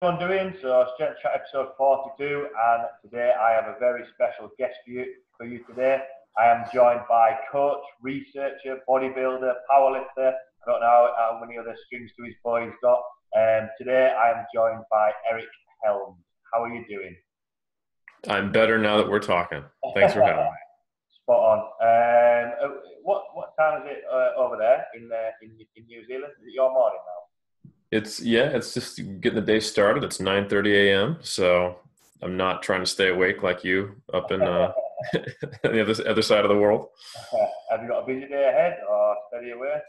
Everyone doing? So Strength Chat episode 42, and today I have a very special guest for you today. I am joined by coach, researcher, bodybuilder, powerlifter. I don't know how many other strings to his bow he's got. Today I am joined by Eric Helms. How are you doing? I'm better now that we're talking. Thanks for having me. Spot on. What time is it over there in New Zealand? Is it your morning now? It's just getting the day started. It's 9:30 a.m. So I'm not trying to stay awake like you up in the other side of the world. Have you got a busy day ahead or steady away?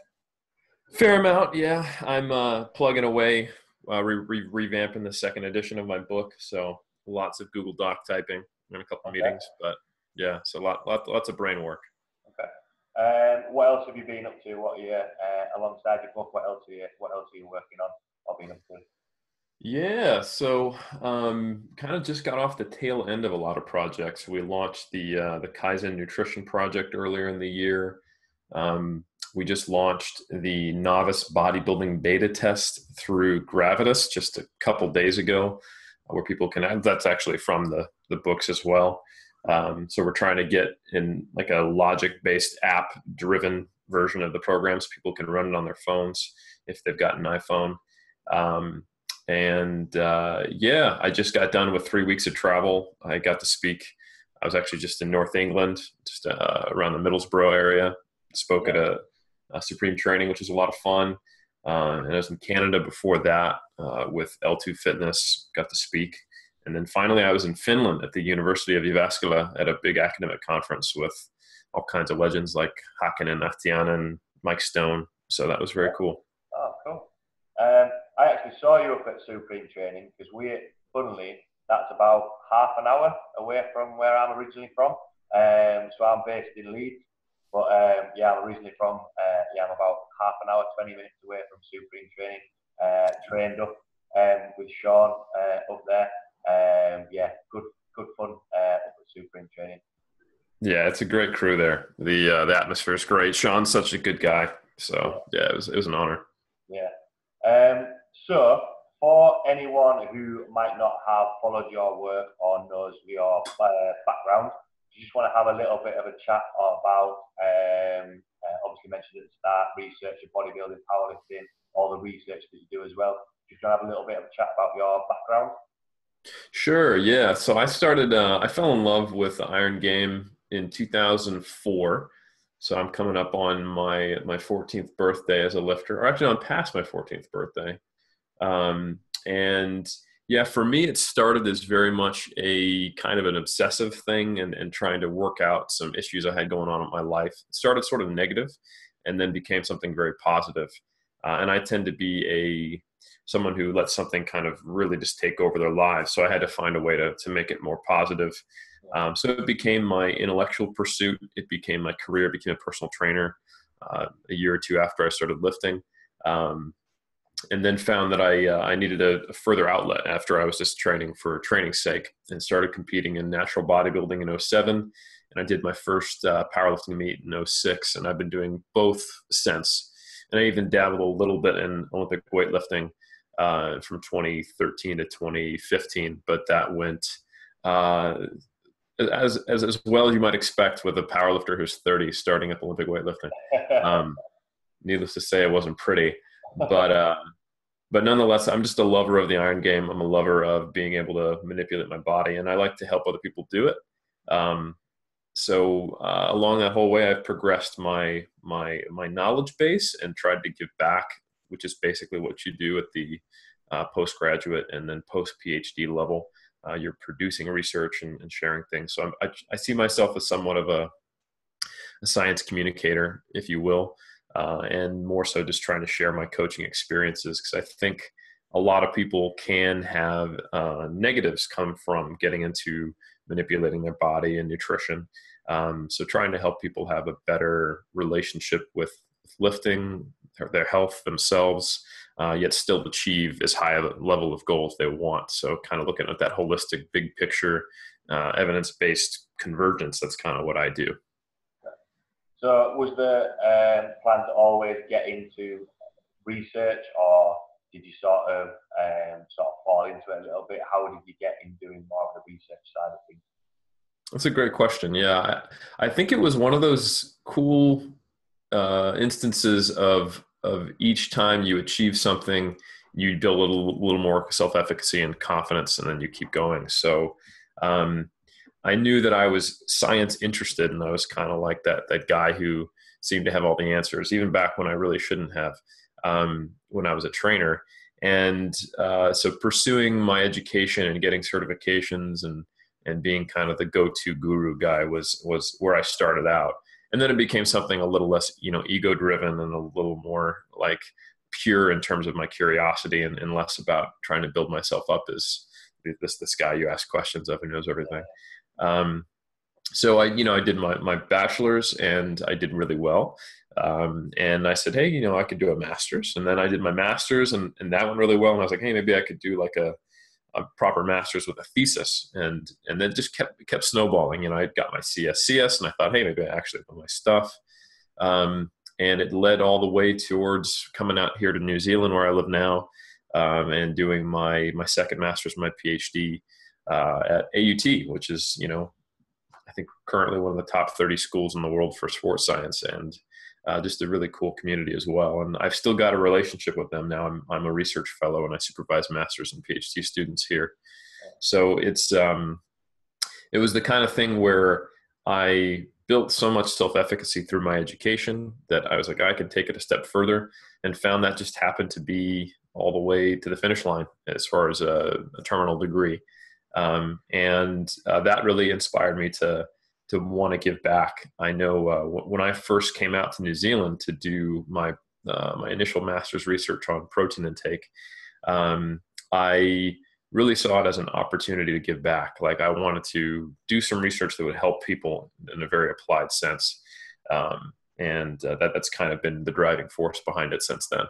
Fair amount, yeah. I'm plugging away, revamping the second edition of my book. So lots of Google Doc typing and a couple meetings, but yeah, so lots of brain work. Okay. What else have you been up to? What are you alongside your book? What else are you working on or been up to? Yeah, so kind of just got off the tail end of a lot of projects. We launched the Kaizen Nutrition Project earlier in the year. We just launched the novice bodybuilding beta test through Gravitas just a couple days ago, where people can. That's actually from the books as well. So we're trying to get in like a logic-based app-driven version of the programs. People can run it on their phones if they've got an iPhone. I just got done with 3 weeks of travel. I got to speak. I was actually just in North England, just around the Middlesbrough area. Spoke at a Supreme Training, which was a lot of fun. And I was in Canada before that with L2 Fitness, got to speak. And then finally, I was in Finland at the University of Jyväskylä at a big academic conference with all kinds of legends like Hakkinen, Ahtiainen, Mike Stone. So that was very cool. Oh, cool. I actually saw you up at Supreme Training because funnily, that's about half an hour away from where I'm originally from. So I'm based in Leeds. But I'm originally from, I'm about half an hour, 20 minutes away from Supreme Training. Trained up with Sean up there. Good fun up at Supreme Training. Yeah, it's a great crew there. The atmosphere is great. Sean's such a good guy. So yeah, it was an honor. Yeah. So for anyone who might not have followed your work or knows your background, you just want to have a little bit of a chat about, obviously mentioned at the start, research, bodybuilding, powerlifting, all the research that you do as well. Just want to have a little bit of a chat about your background. Sure, yeah. So I started, I fell in love with the Iron Game in 2004. So I'm coming up on my 14th birthday as a lifter, or actually I'm past my 14th birthday. And yeah, for me, it started as very much a kind of an obsessive thing and trying to work out some issues I had going on in my life. It started sort of negative and then became something very positive. And I tend to be someone who lets something kind of really just take over their lives. So I had to find a way to make it more positive. So it became my intellectual pursuit. It became my career. It became a personal trainer a year or two after I started lifting. And then found that I needed a further outlet after I was just training for training's sake, and started competing in natural bodybuilding in 2007. And I did my first powerlifting meet in 2006, and I've been doing both since. And I even dabbled a little bit in Olympic weightlifting from 2013 to 2015, but that went as well as you might expect with a powerlifter who's 30 starting at Olympic weightlifting. Needless to say, it wasn't pretty. But nonetheless, I'm just a lover of the Iron Game. I'm a lover of being able to manipulate my body, and I like to help other people do it. So along that whole way, I've progressed my knowledge base and tried to give back, which is basically what you do at the postgraduate and then post PhD level. You're producing research and sharing things. So I see myself as somewhat of a science communicator, if you will. And more so just trying to share my coaching experiences, because I think a lot of people can have negatives come from getting into manipulating their body and nutrition. So trying to help people have a better relationship with lifting, their health, themselves, yet still achieve as high a level of goals they want. So kind of looking at that holistic, big picture, evidence-based convergence, that's kind of what I do. So was the plan to always get into research, or did you sort of fall into it a little bit? How did you get in doing more of the research side of things? That's a great question. Yeah, I think it was one of those cool instances of each time you achieve something, you build a little more self-efficacy and confidence, and then you keep going. So I knew that I was science interested, and I was kind of like that guy who seemed to have all the answers, even back when I really shouldn't have, when I was a trainer. And so pursuing my education and getting certifications and being kind of the go-to guru guy was where I started out. And then it became something a little less, ego driven and a little more like pure in terms of my curiosity, and less about trying to build myself up as this guy you ask questions of who knows everything. So I did my bachelor's, and I did really well. And I said, hey, I could do a master's. And then I did my master's, and that went really well. And I was like, hey, maybe I could do like a proper master's with a thesis, and then just kept snowballing. I got my CS, and I thought, hey, maybe I actually know my stuff. And it led all the way towards coming out here to New Zealand, where I live now, and doing my second master's, my PhD at AUT, which is I think currently one of the top 30 schools in the world for sports science, and just a really cool community as well. And I've still got a relationship with them now. I'm a research fellow, and I supervise master's and PhD students here. So it was the kind of thing where I built so much self-efficacy through my education that I was like, I could take it a step further, and found that just happened to be all the way to the finish line as far as a terminal degree. And that really inspired me to want to give back. I know when I first came out to New Zealand to do my initial master's research on protein intake, I really saw it as an opportunity to give back. Like, I wanted to do some research that would help people in a very applied sense. And that's kind of been the driving force behind it since then.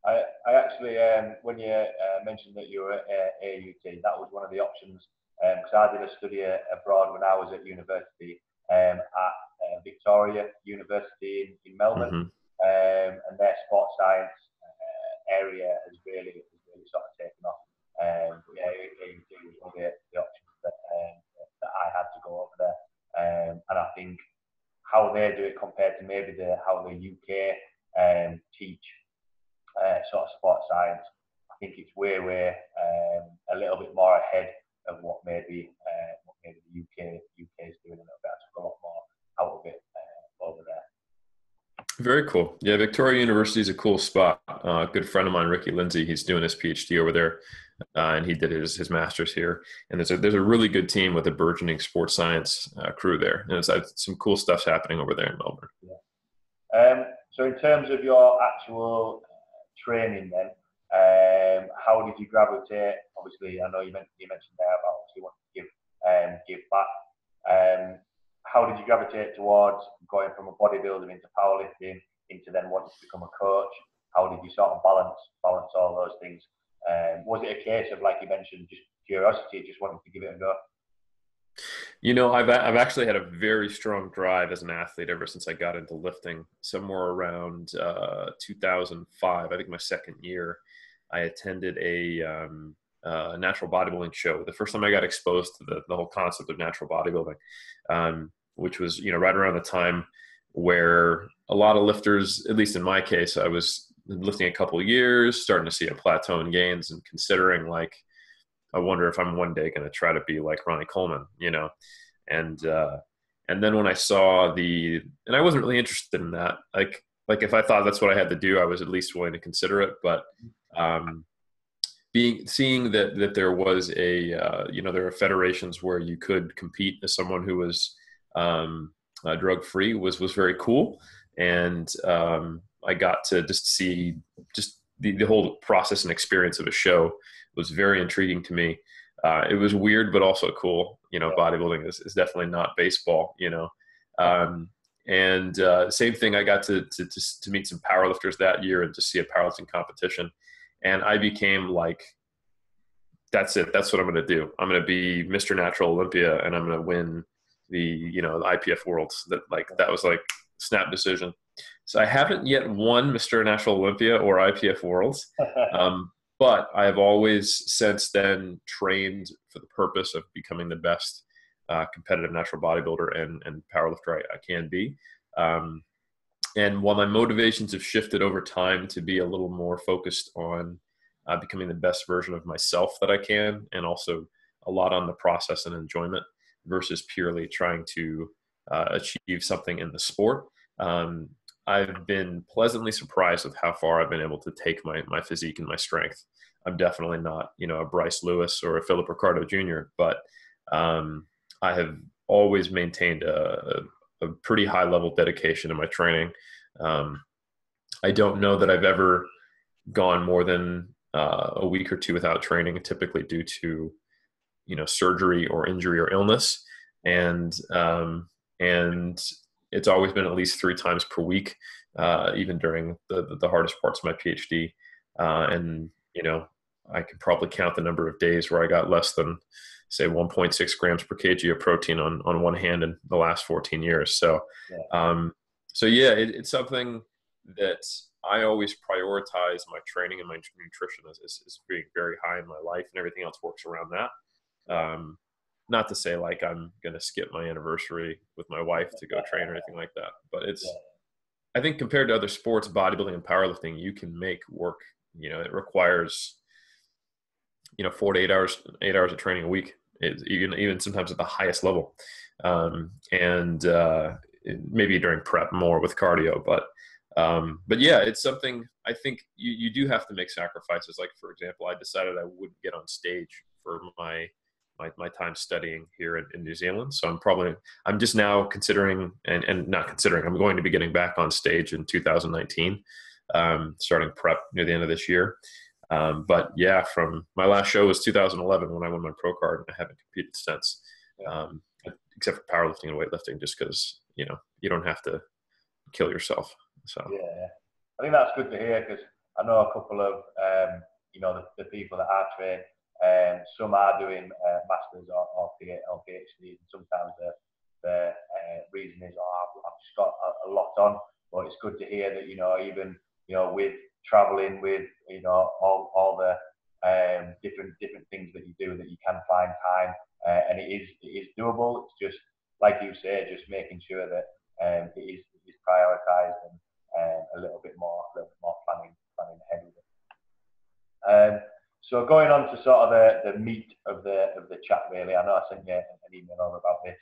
I actually, when you mentioned that you were at AUT, that was one of the options, because I did a study abroad when I was at university at Victoria University in Melbourne, and their sports science area has really sort of taken off. But yeah, AUT was one of the options that I had to go over there, and I think how they do it compared to maybe how the UK teach sort of sports science, I think it's way a little bit more ahead of what maybe the UK is doing a little bit. I took a lot more out of it over there. Very cool. Yeah, Victoria University is a cool spot. A good friend of mine, Ricky Lindsay, he's doing his PhD over there, and he did his master's here. And there's a really good team with a burgeoning sports science crew there, and it's some cool stuff's happening over there in Melbourne. Yeah. So in terms of your actual training, then, how did you gravitate? Obviously, I know you mentioned there about obviously wanting to give back. How did you gravitate towards going from a bodybuilder into powerlifting, into then wanting to become a coach? How did you sort of balance all those things? Was it a case of, like you mentioned, just curiosity, just wanting to give it a go? I've actually had a very strong drive as an athlete ever since I got into lifting. Somewhere around 2005, I think my second year, I attended a natural bodybuilding show. The first time I got exposed to the whole concept of natural bodybuilding, which was right around the time where a lot of lifters, at least in my case, I was lifting a couple of years, starting to see a plateau in gains, and considering, like, I wonder if I'm one day going to try to be like Ronnie Coleman, and then when I saw and I wasn't really interested in that. Like if I thought that's what I had to do, I was at least willing to consider it. But seeing that there was there are federations where you could compete as someone who was drug free was very cool. And I got to just see the whole process and experience of a show was very intriguing to me. It was weird, but also cool. Bodybuilding is definitely not baseball, and same thing. I got to meet some powerlifters that year and to see a powerlifting competition. And I became like, that's it. That's what I'm going to do. I'm going to be Mr. Natural Olympia, and I'm going to win the IPF Worlds. That was like snap decision. So I haven't yet won Mr. National Olympia or IPF Worlds, but I have always since then trained for the purpose of becoming the best competitive natural bodybuilder and powerlifter I can be. Um, and while my motivations have shifted over time to be a little more focused on becoming the best version of myself that I can, and also a lot on the process and enjoyment versus purely trying to achieve something in the sport. Um, I've been pleasantly surprised with how far I've been able to take my physique and my strength. I'm definitely not, a Bryce Lewis or a Philip Ricardo Jr., but I have always maintained a pretty high level dedication in my training. Um, I don't know that I've ever gone more than a week or two without training, typically due to surgery or injury or illness, and it's always been at least 3 times per week, even during the hardest parts of my PhD. And I could probably count the number of days where I got less than, say, 1.6 grams per kg of protein on one hand in the last 14 years. So, yeah, it's something that I always prioritize my training and my nutrition as being very high in my life, and everything else works around that. Not to say like I'm going to skip my anniversary with my wife to go train or anything like that, but I think compared to other sports, bodybuilding and powerlifting, you can make work. It requires 4 to 8 hours of training a week, even sometimes at the highest level, and maybe during prep more with cardio, but yeah, it's something I think you do have to make sacrifices. Like, for example, I decided I wouldn't get on stage for my time studying here in New Zealand. So I'm just now considering and not considering, I'm going to be getting back on stage in 2019, starting prep near the end of this year. But yeah, from my last show was 2011 when I won my pro card, and I haven't competed since, except for powerlifting and weightlifting, just because, you don't have to kill yourself. So yeah, I think that's good to hear, because I know a couple of the people that I train. Some are doing masters or PhD, and sometimes the reason is, I've just got a lot on. But it's good to hear that even with traveling, with all the different things that you do, that you can find time, and it is doable. It's just like you say, just making sure that it is prioritised, and a little bit more planning ahead with it. So going on to sort of the meat of the chat, really. I know I sent you an email over about this.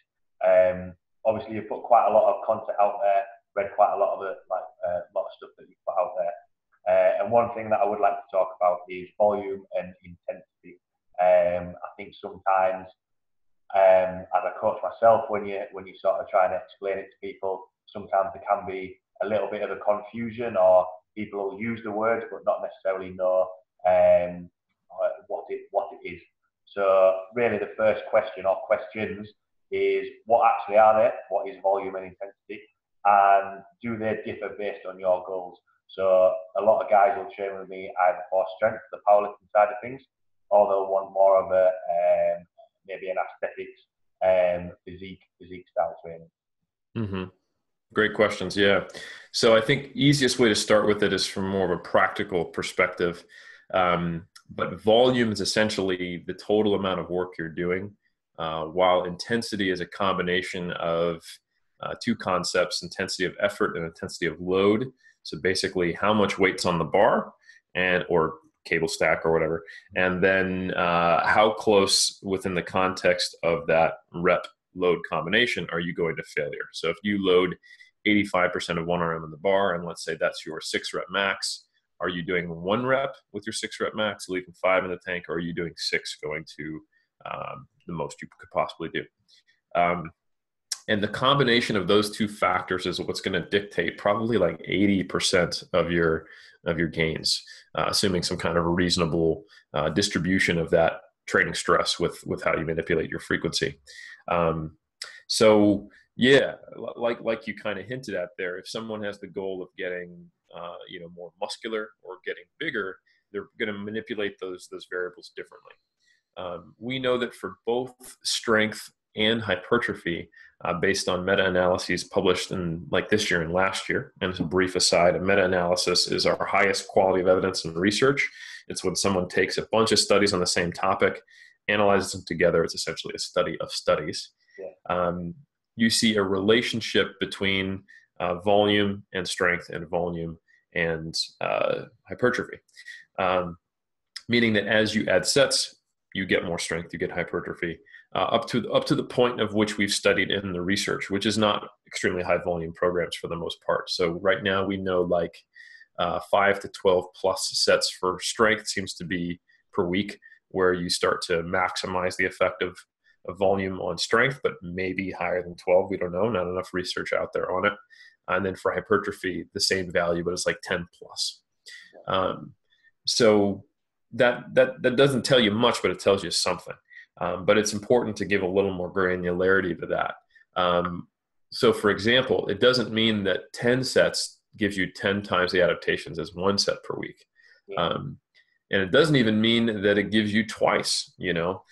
Obviously, you put quite a lot of content out there. Read quite a lot of it, a lot of stuff that you put out there. And one thing that I would like to talk about is volume and intensity. I think sometimes, as a coach myself, when you sort of try and explain it to people, sometimes there can be a little bit of a confusion, or people will use the words but not necessarily know what it is. So really, the first question or questions is, what actually are they? What is volume and intensity? And do they differ based on your goals? So a lot of guys will train with me either for strength, the powerlifting side of things, or they'll want more of a maybe an aesthetics physique style training. Mm-hmm. Great questions. Yeah. So I think easiest way to start with it is from more of a practical perspective. But volume is essentially the total amount of work you're doing, while intensity is a combination of two concepts: intensity of effort and intensity of load. So basically how much weight's on the bar or cable stack or whatever, and then how close within the context of that rep load combination are you going to failure. So if you load 85% of 1RM in the bar, and let's say that's your 6 rep max, are you doing 1 rep with your 6 rep max, leaving 5 in the tank, or are you doing 6, going to the most you could possibly do? And the combination of those two factors is what's going to dictate probably like 80% of your gains, assuming some kind of a reasonable distribution of that training stress with how you manipulate your frequency. So yeah, like you kind of hinted at there, if someone has the goal of getting more muscular or getting bigger, they're going to manipulate those variables differently. We know that for both strength and hypertrophy based on meta-analyses published in like this year and last year. And as a brief aside, a meta-analysis is our highest quality of evidence in research. It's when someone takes a bunch of studies on the same topic, analyzes them together. It's essentially a study of studies. You see a relationship between volume and strength and volume and hypertrophy, meaning that as you add sets, you get more strength, you get hypertrophy, up to the point of which we've studied in the research, which is not extremely high volume programs for the most part. So right now we know like 5 to 12 plus sets for strength seems to be per week, where you start to maximize the effect of volume on strength, but maybe higher than 12. We don't know, not enough research out there on it. And then for hypertrophy, the same value, but it's like 10 plus. So that doesn't tell you much, but it tells you something. But it's important to give a little more granularity to that. So for example, it doesn't mean that 10 sets gives you 10 times the adaptations as 1 set per week. And it doesn't even mean that it gives you twice, you know.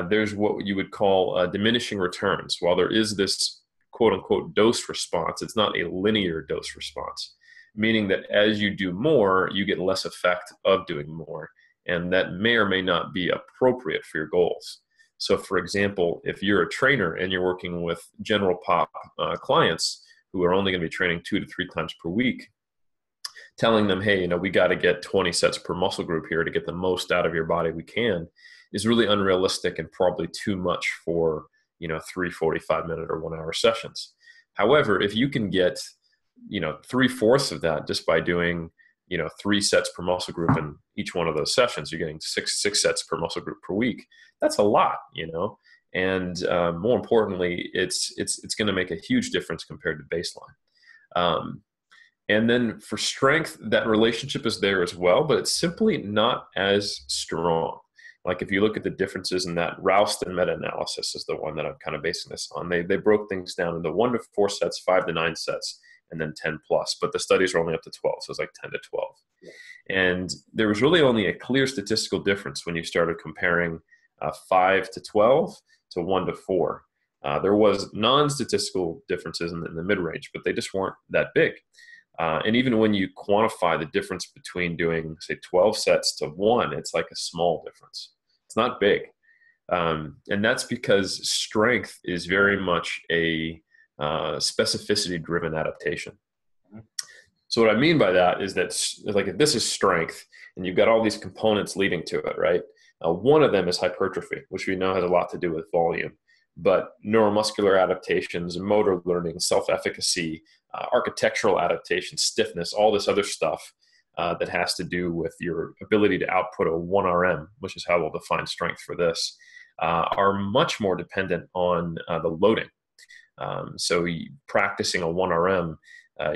There's what you would call diminishing returns. While there is this quote unquote dose response, it's not a linear dose response, meaning that as you do more, you get less effect of doing more. And that may or may not be appropriate for your goals. So for example, if you're a trainer and you're working with general pop clients who are only going to be training 2 to 3 times per week, telling them, hey, you know, we got to get 20 sets per muscle group here to get the most out of your body we can, is really unrealistic and probably too much for, you know, 3 45-minute or 1 hour sessions. However, if you can get, you know, 3/4 of that just by doing, you know, 3 sets per muscle group in each one of those sessions, you're getting six sets per muscle group per week. That's a lot, you know, and more importantly, it's going to make a huge difference compared to baseline. And then for strength, that relationship is there as well, but it's simply not as strong. Like if you look at the differences in that, Ralston meta-analysis is the one that I'm kind of basing this on. They broke things down into 1 to 4 sets, 5 to 9 sets, and then 10 plus. But the studies are only up to 12, so it's like 10 to 12. Yeah. And there was really only a clear statistical difference when you started comparing 5 to 12 to 1 to 4. There was non-statistical differences in the mid-range, but they just weren't that big. And even when you quantify the difference between doing, say, 12 sets to 1, it's like a small difference. It's not big. And that's because strength is very much a specificity-driven adaptation. So what I mean by that is that, like, if this is strength and you've got all these components leading to it, right? One of them is hypertrophy, which we know has a lot to do with volume. But neuromuscular adaptations, motor learning, self-efficacy, architectural adaptation, stiffness, all this other stuff that has to do with your ability to output a 1RM, which is how we'll define strength for this, are much more dependent on the loading. So practicing a 1RM,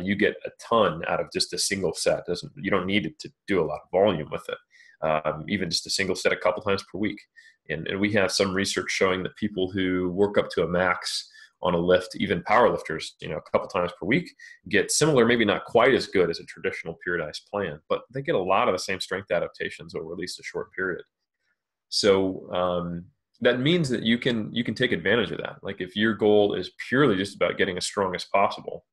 you get a ton out of just a single set. You don't need it to do a lot of volume with it. Even just a single set a couple times per week. And we have some research showing that people who work up to a max on a lift, even powerlifters, you know, a couple times per week, get similar, maybe not quite as good as a traditional periodized plan, but they get a lot of the same strength adaptations over at least a short period. So that means that you can take advantage of that. Like if your goal is purely just about getting as strong as possible,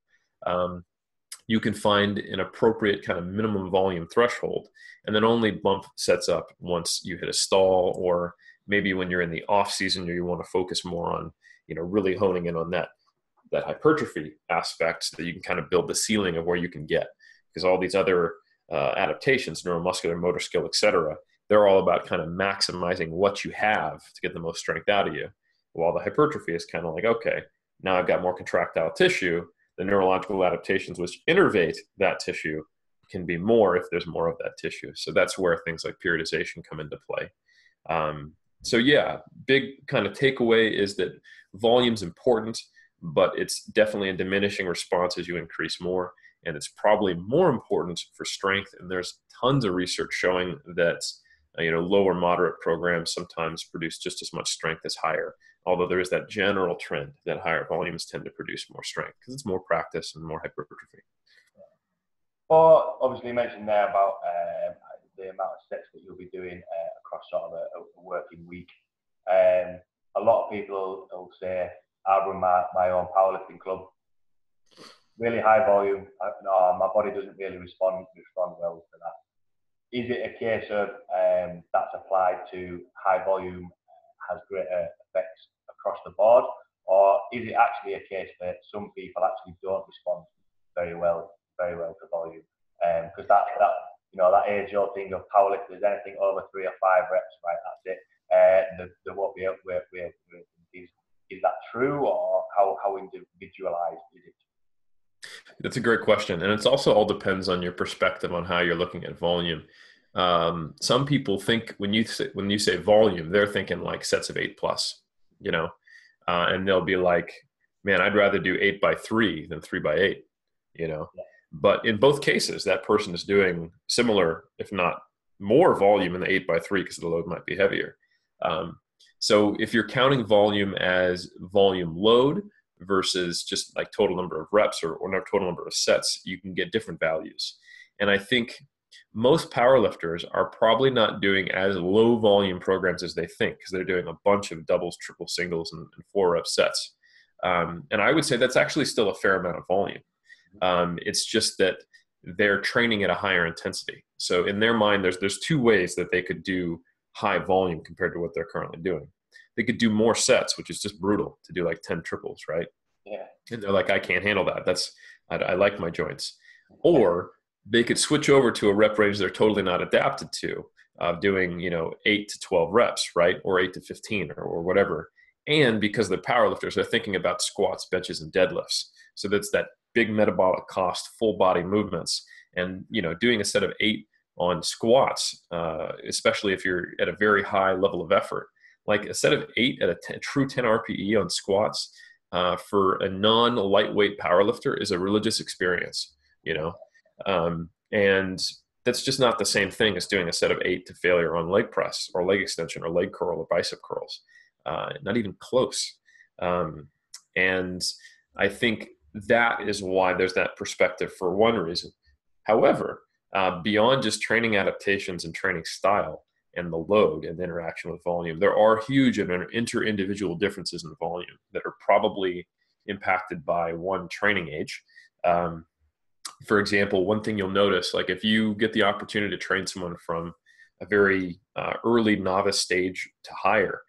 you can find an appropriate kind of minimum volume threshold and then only bump sets up once you hit a stall, or maybe when you're in the off season or you want to focus more on, you know, really honing in on that hypertrophy aspect so that you can kind of build the ceiling of where you can get. Because all these other adaptations, neuromuscular, motor skill, et cetera, they're all about kind of maximizing what you have to get the most strength out of you. While the hypertrophy is kind of like, okay, now I've got more contractile tissue. The neurological adaptations which innervate that tissue can be more if there's more of that tissue. So that's where things like periodization come into play. So yeah, big kind of takeaway is that volume's important, but it's definitely a diminishing response as you increase more. And it's probably more important for strength. And there's tons of research showing that, you know, lower moderate programs sometimes produce just as much strength as higher. Although there is that general trend that higher volumes tend to produce more strength because it's more practice and more hypertrophy. Well, obviously you mentioned there about the amount of steps that you'll be doing across sort of a working week. A lot of people will say, I run my own powerlifting club, really high volume. No, my body doesn't really respond well to that. Is it a case of that's applied to high volume has greater effects across the board, or is it actually a case that some people actually don't respond very well to volume? Because that that age-old thing of powerlifters, anything over 3 or 5 reps, right? That's it. They won't be able to. Is that true, or how individualized is it? That's a great question. And it's also all depends on your perspective on how you're looking at volume. Some people think when you say volume, they're thinking like sets of 8 plus, and they'll be like, man, I'd rather do 8 by 3 than 3 by 8, Yeah. But in both cases, that person is doing similar, if not more volume in the 8 by 3 because the load might be heavier. So if you're counting volume as volume load versus just like total number of reps or total number of sets, you can get different values. And I think most powerlifters are probably not doing as low volume programs as they think, because they're doing a bunch of doubles, triple singles, and 4 rep sets. And I would say that's actually still a fair amount of volume. It's just that they're training at a higher intensity. So in their mind, there's 2 ways that they could do high volume compared to what they're currently doing. They could do more sets, which is just brutal to do like 10 triples, right? Yeah. And they're like, I can't handle that. I like my joints. Or they could switch over to a rep range they're totally not adapted to, doing 8 to 12 reps, right? Or 8 to 15 or whatever. And because they're powerlifters, they're thinking about squats, benches, and deadlifts. So that's that big metabolic cost, full body movements. And doing a set of 8 on squats, especially if you're at a very high level of effort, like a set of 8 at a true 10 RPE on squats, for a non-lightweight powerlifter is a religious experience, and that's just not the same thing as doing a set of 8 to failure on leg press or leg extension or leg curl or bicep curls. Not even close. And I think that is why there's that perspective for one reason. However, beyond just training adaptations and training style and the load and the interaction with volume, there are huge inter-individual differences in volume that are probably impacted by one, training age. For example, one thing you'll notice, like if you get the opportunity to train someone from a very early novice stage to higher,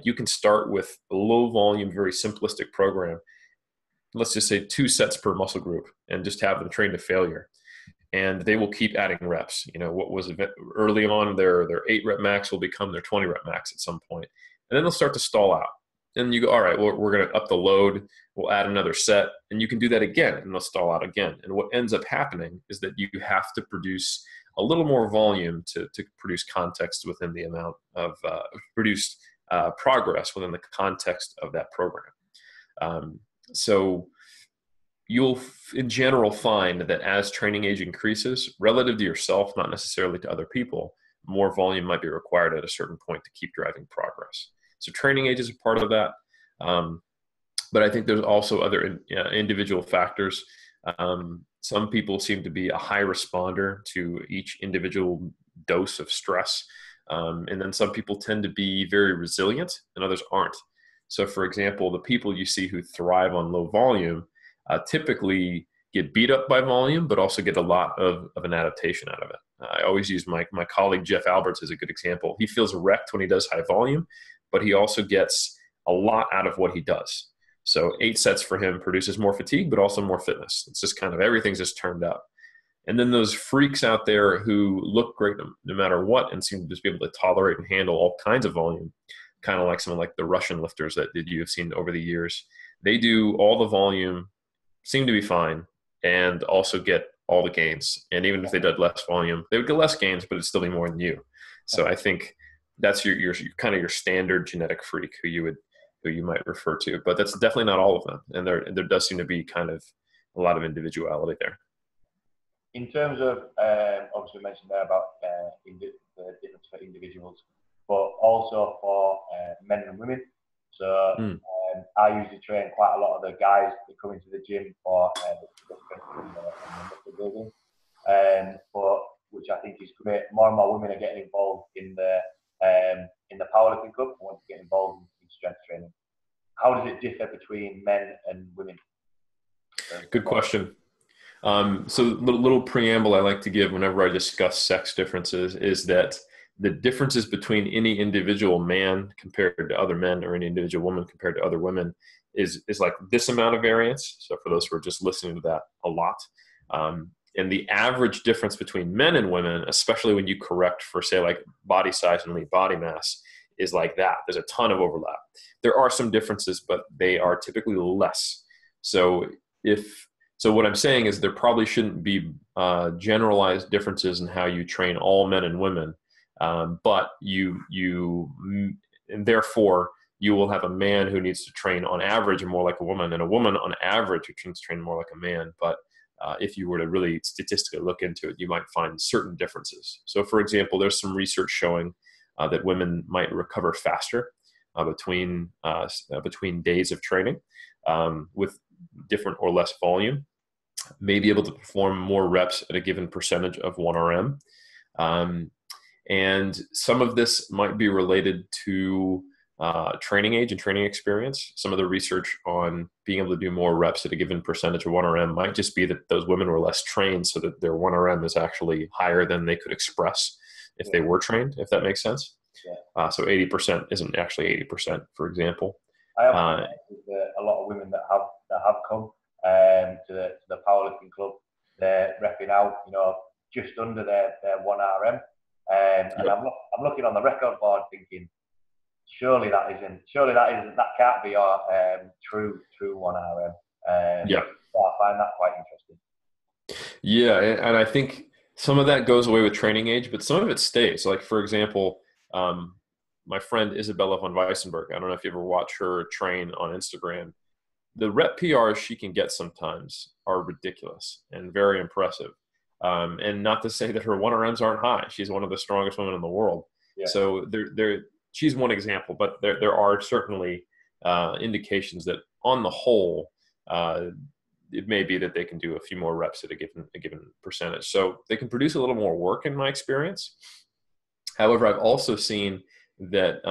you can start with a low volume, very simplistic program. Let's just say 2 sets per muscle group and just have them train to failure. And they will keep adding reps. What was early on, their 8 rep max will become their 20 rep max at some point. And then they'll start to stall out. And you go, all right, well, we're going to up the load. We'll add another set. And you can do that again, and they'll stall out again. And what ends up happening is that you have to produce a little more volume to produce context within the amount of produced progress within the context of that program. So you'll in general find that as training age increases, relative to yourself, not necessarily to other people, more volume might be required at a certain point to keep driving progress. So training age is a part of that. But I think there's also other individual factors. Some people seem to be a high responder to each individual dose of stress. And then some people tend to be very resilient and others aren't. So for example, the people you see who thrive on low volume typically get beat up by volume, but also get a lot of an adaptation out of it. I always use my colleague Jeff Alberts as a good example. He feels wrecked when he does high volume, but he also gets a lot out of what he does. So 8 sets for him produces more fatigue, but also more fitness. It's just kind of everything's just turned up. And then those freaks out there who look great no matter what and seem to just be able to tolerate and handle all kinds of volume, kind of like someone like the Russian lifters that you have seen over the years. They do all the volume, seem to be fine, and also get all the gains. And even if they did less volume, they would get less gains, but it'd still be more than you. So I think that's your kind of your standard genetic freak who you might refer to, but that's definitely not all of them. And there does seem to be kind of a lot of individuality there. In terms of, obviously we mentioned there about the difference for individuals, but also for men and women. So I usually train quite a lot of the guys that come into the gym for the muscle building, but which I think is great. More and more women are getting involved in the powerlifting club. I want to get involved in strength training. How does it differ between men and women? Good question. So the little preamble I like to give whenever I discuss sex differences is that the differences between any individual man compared to other men or any individual woman compared to other women is like this amount of variance. So for those who are just listening to that a lot, and the average difference between men and women, especially when you correct for, say, like body size and lean body mass, is like that. There's a ton of overlap. There are some differences, but they are typically less. So what I'm saying is there probably shouldn't be generalized differences in how you train all men and women, but and therefore you will have a man who needs to train on average more like a woman, and a woman on average who needs to train more like a man. But if you were to really statistically look into it, you might find certain differences. So, for example, there's some research showing that women might recover faster between days of training with different or less volume, may be able to perform more reps at a given percentage of 1RM. And some of this might be related to training age and training experience. Some of the research on being able to do more reps at a given percentage of 1RM might just be that those women were less trained, so that their 1RM is actually higher than they could express if they were trained, if that makes sense. Yeah. So 80% isn't actually 80%, for example. I have a lot of women that have come to the powerlifting club. They're repping out, just under their 1RM. And I'm looking on the record board thinking, surely that can't be our true 1RM. Yeah. So I find that quite interesting. Yeah, and I think some of that goes away with training age, but some of it stays. Like, for example, my friend Isabella von Weissenberg, I don't know if you ever watch her train on Instagram. The rep PRs she can get sometimes are ridiculous and very impressive. And not to say that her 1RMs aren't high. She's one of the strongest women in the world. Yeah. So she's one example, but there are certainly indications that on the whole, it may be that they can do a few more reps at a given percentage. So they can produce a little more work in my experience. However, I've also seen that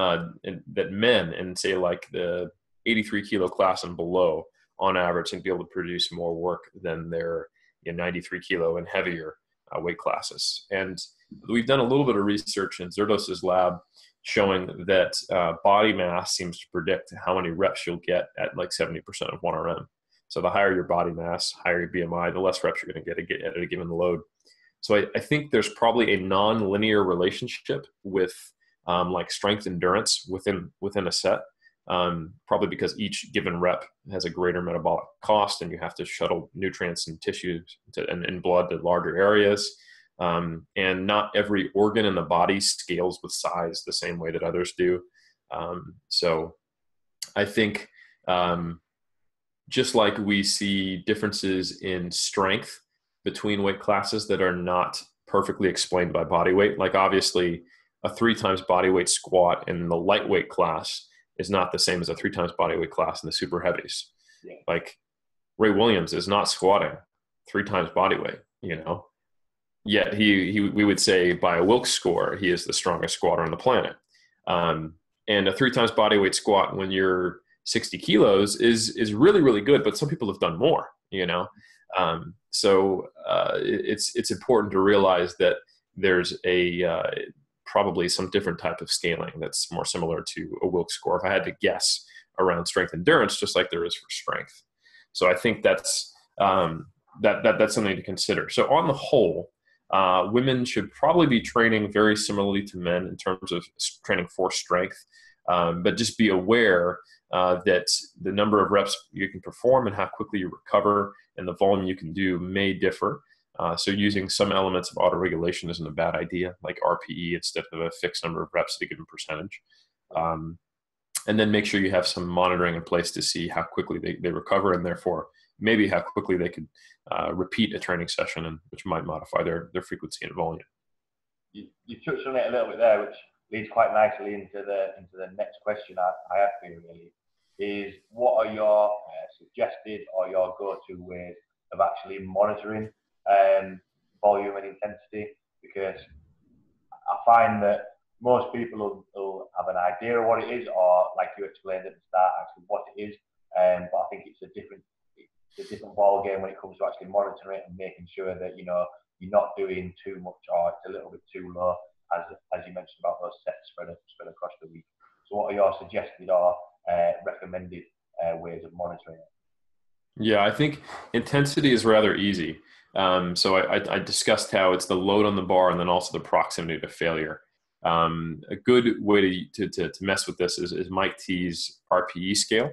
men in, say, like the 83 kilo class and below, on average, can be able to produce more work than their 93 kilo and heavier weight classes. And we've done a little bit of research in Zerdos's lab showing that body mass seems to predict how many reps you'll get at like 70% of 1RM. So the higher your body mass, higher your BMI, the less reps you're going to get at a given load. So I think there's probably a non-linear relationship with like strength endurance within a set, probably because each given rep has a greater metabolic cost, and you have to shuttle nutrients and tissues and blood to larger areas. And not every organ in the body scales with size the same way that others do. So I think just like we see differences in strength between weight classes that are not perfectly explained by body weight, like obviously a 3 times body weight squat in the lightweight class is not the same as a 3 times body weight class in the super heavies. Yeah. Like Ray Williams is not squatting 3 times body weight, yet we would say by a Wilks score, he is the strongest squatter on the planet. And a 3 times body weight squat when you're 60 kilos is really, really good, but some people have done more, So it's important to realize that there's probably some different type of scaling that's more similar to a Wilks score, if I had to guess, around strength endurance, just like there is for strength. So I think that's that's something to consider. So on the whole, women should probably be training very similarly to men in terms of training for strength, but just be aware that the number of reps you can perform and how quickly you recover and the volume you can do may differ. So using some elements of auto-regulation isn't a bad idea, like RPE instead of a fixed number of reps at a given percentage. And then make sure you have some monitoring in place to see how quickly they recover, and therefore maybe how quickly they could repeat a training session, and which might modify their frequency and volume. You touched on it a little bit there, which leads quite nicely into the next question I have for you, really, is what are your suggested or your go-to ways of actually monitoring volume and intensity? Because I find that most people will have an idea of what it is, or like you explained at the start, actually what it is. But I think it's a different ball game when it comes to actually monitoring it and making sure that you're not doing too much or it's a little bit too low, as you mentioned about those sets spread across the week. So, what are your suggested or recommended ways of monitoring it? Yeah, I think intensity is rather easy. So I discussed how it's the load on the bar and then also the proximity to failure. A good way to mess with this is Mike T's RPE scale,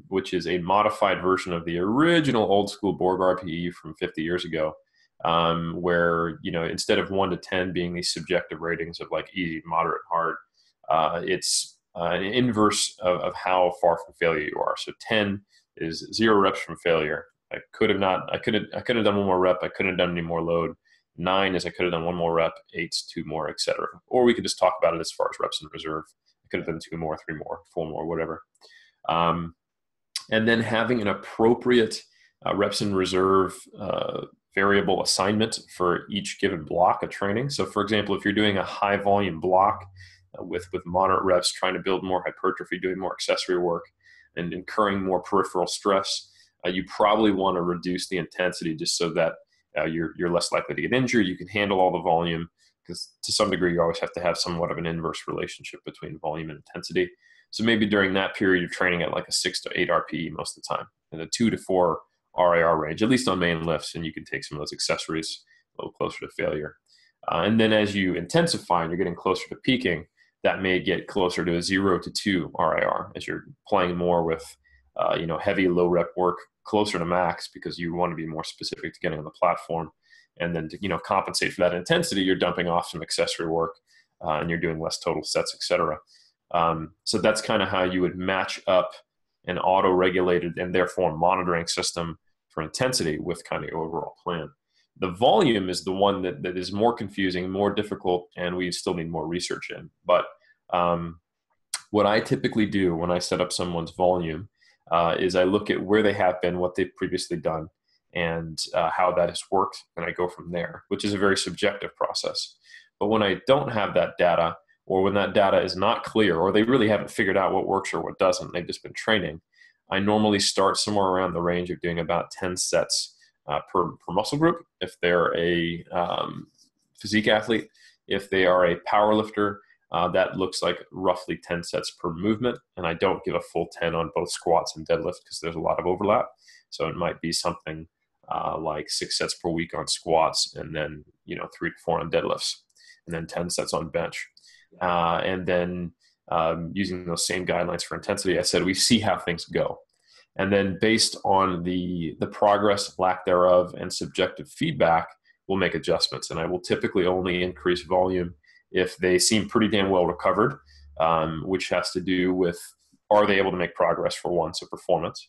which is a modified version of the original old school Borg RPE from 50 years ago, where instead of 1 to 10 being these subjective ratings of like easy, moderate, hard, it's an inverse of how far from failure you are. So 10 is 0 reps from failure. I could have done one more rep. I couldn't have done any more load. 9 is I could have done one more rep. 8's 2 more, etc. Or we could just talk about it as far as reps in reserve. I could have done 2 more, 3 more, 4 more, whatever. And then having an appropriate reps in reserve variable assignment for each given block of training. So for example, if you're doing a high volume block with moderate reps, trying to build more hypertrophy, doing more accessory work, and incurring more peripheral stress, you probably want to reduce the intensity just so that you're less likely to get injured. You can handle all the volume, because to some degree you always have to have somewhat of an inverse relationship between volume and intensity. So maybe during that period you're training at like a 6 to 8 RPE most of the time, and a 2 to 4 RIR range, at least on main lifts, and you can take some of those accessories a little closer to failure. And then as you intensify and you're getting closer to peaking, that may get closer to a 0 to 2 RIR as you're playing more with, heavy low rep work closer to max, because you want to be more specific to getting on the platform. And then to, compensate for that intensity, you're dumping off some accessory work and you're doing less total sets, etc. So that's kind of how you would match up an auto-regulated and therefore monitoring system for intensity with kind of your overall plan. The volume is the one that is more confusing, more difficult, and we still need more research in. But what I typically do when I set up someone's volume is I look at where they have been, what they've previously done, and how that has worked, and I go from there, which is a very subjective process. But when I don't have that data, or when that data is not clear, or they really haven't figured out what works or what doesn't, they've just been training, I normally start somewhere around the range of doing about 10 sets per muscle group. If they're a physique athlete, if they are a power lifter, that looks like roughly 10 sets per movement. And I don't give a full 10 on both squats and deadlift because there's a lot of overlap. So it might be something like 6 sets per week on squats, and then 3 to 4 on deadlifts, and then 10 sets on bench. And then using those same guidelines for intensity, I said we see how things go. And then based on the progress, lack thereof, and subjective feedback, we'll make adjustments. And I will typically only increase volume if they seem pretty damn well recovered, which has to do with, are they able to make progress for one, so performance?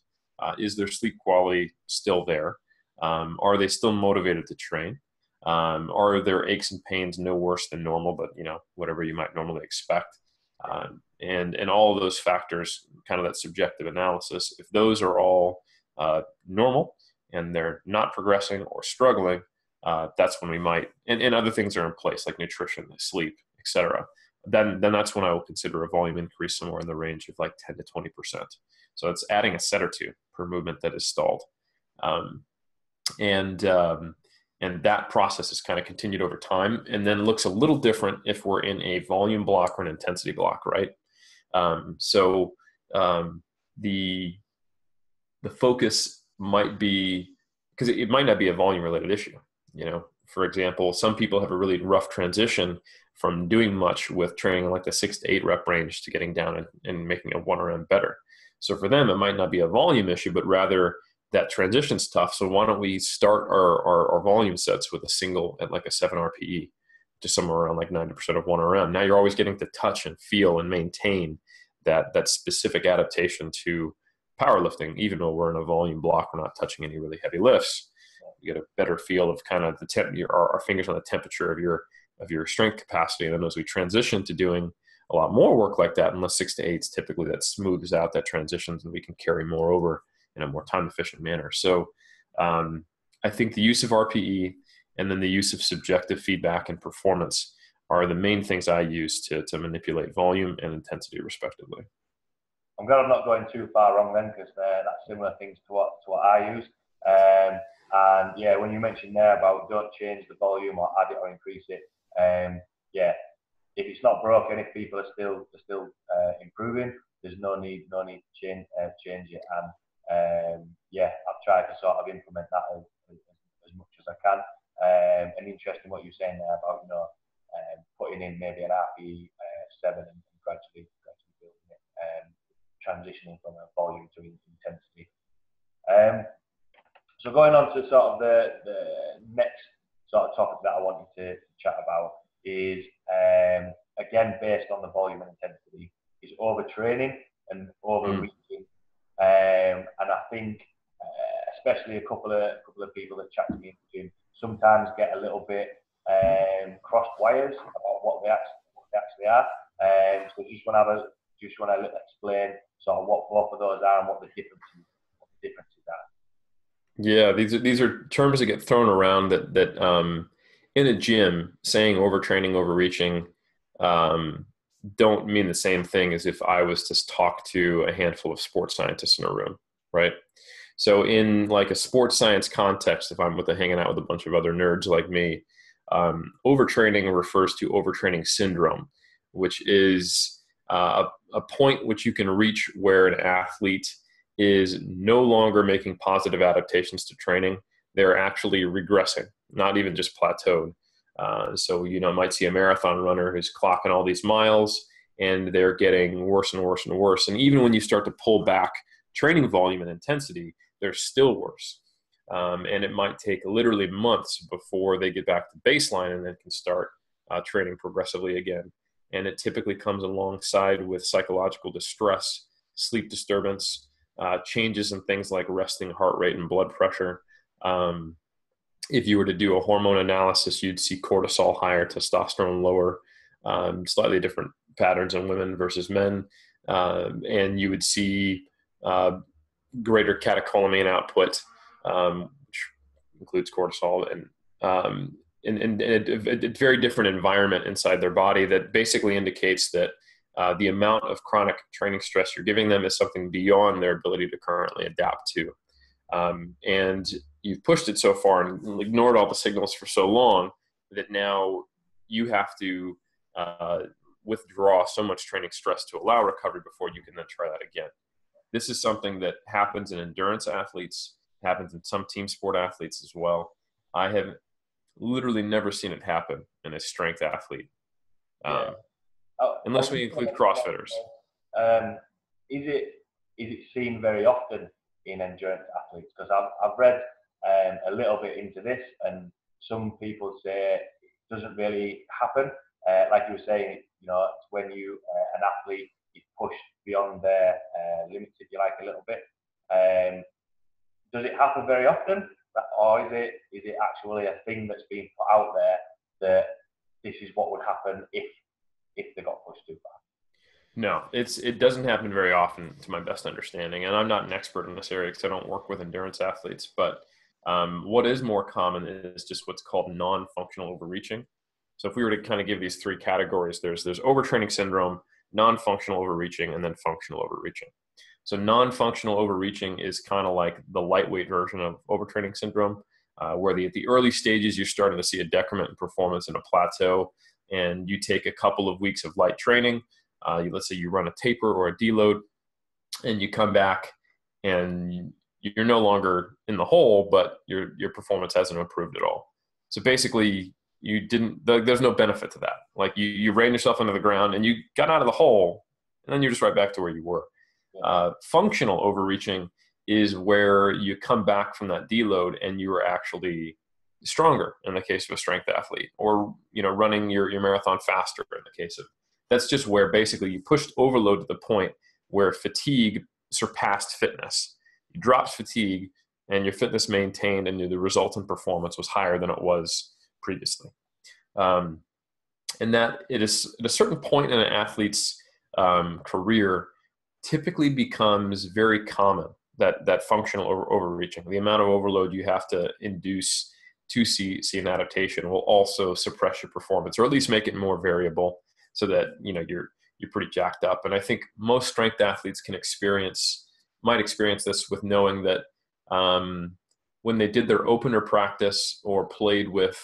Is their sleep quality still there? Are they still motivated to train? Are their aches and pains no worse than normal, but whatever you might normally expect? And all of those factors, kind of that subjective analysis, if those are all normal and they're not progressing or struggling, that's when we might, and other things are in place like nutrition, sleep, etc. Then that's when I will consider a volume increase somewhere in the range of like 10 to 20%. So it's adding a set or two per movement that is stalled. And that process is kind of continued over time, and then looks a little different if we're in a volume block or an intensity block, right? So the focus might be, because it might not be a volume related issue. For example, some people have a really rough transition from doing much with training like the 6 to 8 rep range to getting down and making a 1 RM better. So for them, it might not be a volume issue, but rather that transition's tough. So why don't we start our volume sets with a single at like a 7 RPE, just somewhere around like 90% of 1 RM. Now you're always getting to touch and feel and maintain that specific adaptation to powerlifting. Even though we're in a volume block, we're not touching any really heavy lifts. You get a better feel of kind of our fingers on the temperature of your strength capacity. And then as we transition to doing a lot more work like that, in the 6 to 8s, typically that smooths out that transitions and we can carry more over in a more time efficient manner. So I think the use of RPE and then the use of subjective feedback and performance are the main things I use to manipulate volume and intensity respectively. I'm glad I'm not going too far wrong then, because that's similar things to what I use. And yeah, when you mentioned there about don't change the volume or add it or increase it, yeah, if it's not broken, if people are still improving, there's no need to change it. And yeah, I've tried to sort of implement that as much as I can. And interesting what you're saying there about putting in maybe an RPE 7 and gradually building it, transitioning from a volume to intensity. So going on to sort of the next sort of topic that I wanted to chat about is, again, based on the volume and intensity, is overtraining and overreaching. And I think, especially a couple of people that chat to me in the gym sometimes get a little bit crossed wires about what they actually are. So just want to explain sort of what both of those are and what the differences are. Yeah, these are terms that get thrown around that in a gym, saying overtraining, overreaching don't mean the same thing as if I was to talk to a handful of sports scientists in a room, right? So in like a sports science context, if I'm hanging out with a bunch of other nerds like me, overtraining refers to overtraining syndrome, which is a point which you can reach where an athlete is no longer making positive adaptations to training. They're actually regressing, not even just plateaued. So, might see a marathon runner who's clocking all these miles and they're getting worse and worse and worse. And even when you start to pull back training volume and intensity, they're still worse. And it might take literally months before they get back to baseline and then can start training progressively again. And it typically comes alongside with psychological distress, sleep disturbance, changes in things like resting heart rate and blood pressure. If you were to do a hormone analysis, you'd see cortisol higher, testosterone lower, slightly different patterns in women versus men. And you would see greater catecholamine output, which includes cortisol, and a very different environment inside their body that basically indicates that the amount of chronic training stress you're giving them is something beyond their ability to currently adapt to. And you've pushed it so far and ignored all the signals for so long that now you have to withdraw so much training stress to allow recovery before you can then try that again. This is something that happens in endurance athletes, happens in some team sport athletes as well. I have literally never seen it happen in a strength athlete, unless we include CrossFitters. Is it seen very often in endurance athletes? Because I've read a little bit into this, and some people say it doesn't really happen. Like you were saying, it's when an athlete is pushed beyond their limits, if you like, a little bit. Does it happen very often, or is it actually a thing that's being put out there that this is what would happen if they got pushed too far? No, it doesn't happen very often, to my best understanding, and I'm not an expert in this area because I don't work with endurance athletes. But what is more common is just what's called non-functional overreaching. So if we were to kind of give these three categories, there's overtraining syndrome, non-functional overreaching, and then functional overreaching. So non-functional overreaching is kind of like the lightweight version of overtraining syndrome, where at the early stages you're starting to see a decrement in performance and a plateau, and you take a couple of weeks of light training. Let's say you run a taper or a deload, and you come back and you're no longer in the hole, but your performance hasn't improved at all. So basically, there's no benefit to that. Like you ran yourself into the ground and you got out of the hole, and then you're just right back to where you were. Functional overreaching is where you come back from that deload and you are actually stronger in the case of a strength athlete, or running your marathon faster in the case of. That's just where basically you pushed overload to the point where fatigue surpassed fitness. You dropped fatigue and your fitness maintained, and the resultant performance was higher than it was previously. And that it is at a certain point in an athlete's career typically becomes very common, that functional overreaching. The amount of overload you have to induce to see an adaptation will also suppress your performance, or at least make it more variable, so that you're pretty jacked up. And I think most strength athletes might experience this with knowing that when they did their opener practice or played with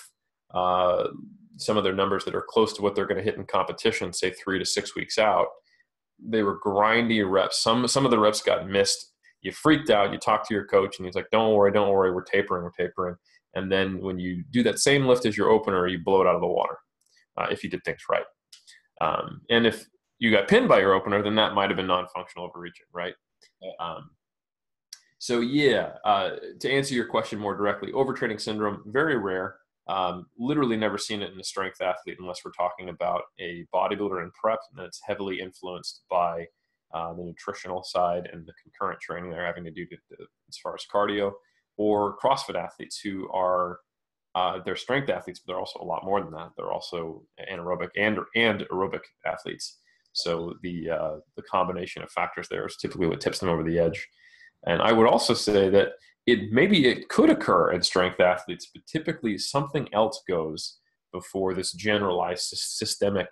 some of their numbers that are close to what they're going to hit in competition, say 3 to 6 weeks out, they were grindy reps. Some of the reps got missed. You freaked out. You talked to your coach, and he's like, don't worry, we're tapering. And then when you do that same lift as your opener, you blow it out of the water if you did things right. And if you got pinned by your opener, then that might have been non-functional overreaching, right? Yeah. To answer your question more directly, overtraining syndrome, very rare. Literally never seen it in a strength athlete unless we're talking about a bodybuilder in prep, and it's heavily influenced by the nutritional side and the concurrent training they're having to do as far as cardio, or CrossFit athletes who are they're strength athletes, but they're also a lot more than that. They're also anaerobic and aerobic athletes. So the combination of factors there is typically what tips them over the edge. And I would also say that it could occur in strength athletes, but typically something else goes before this generalized systemic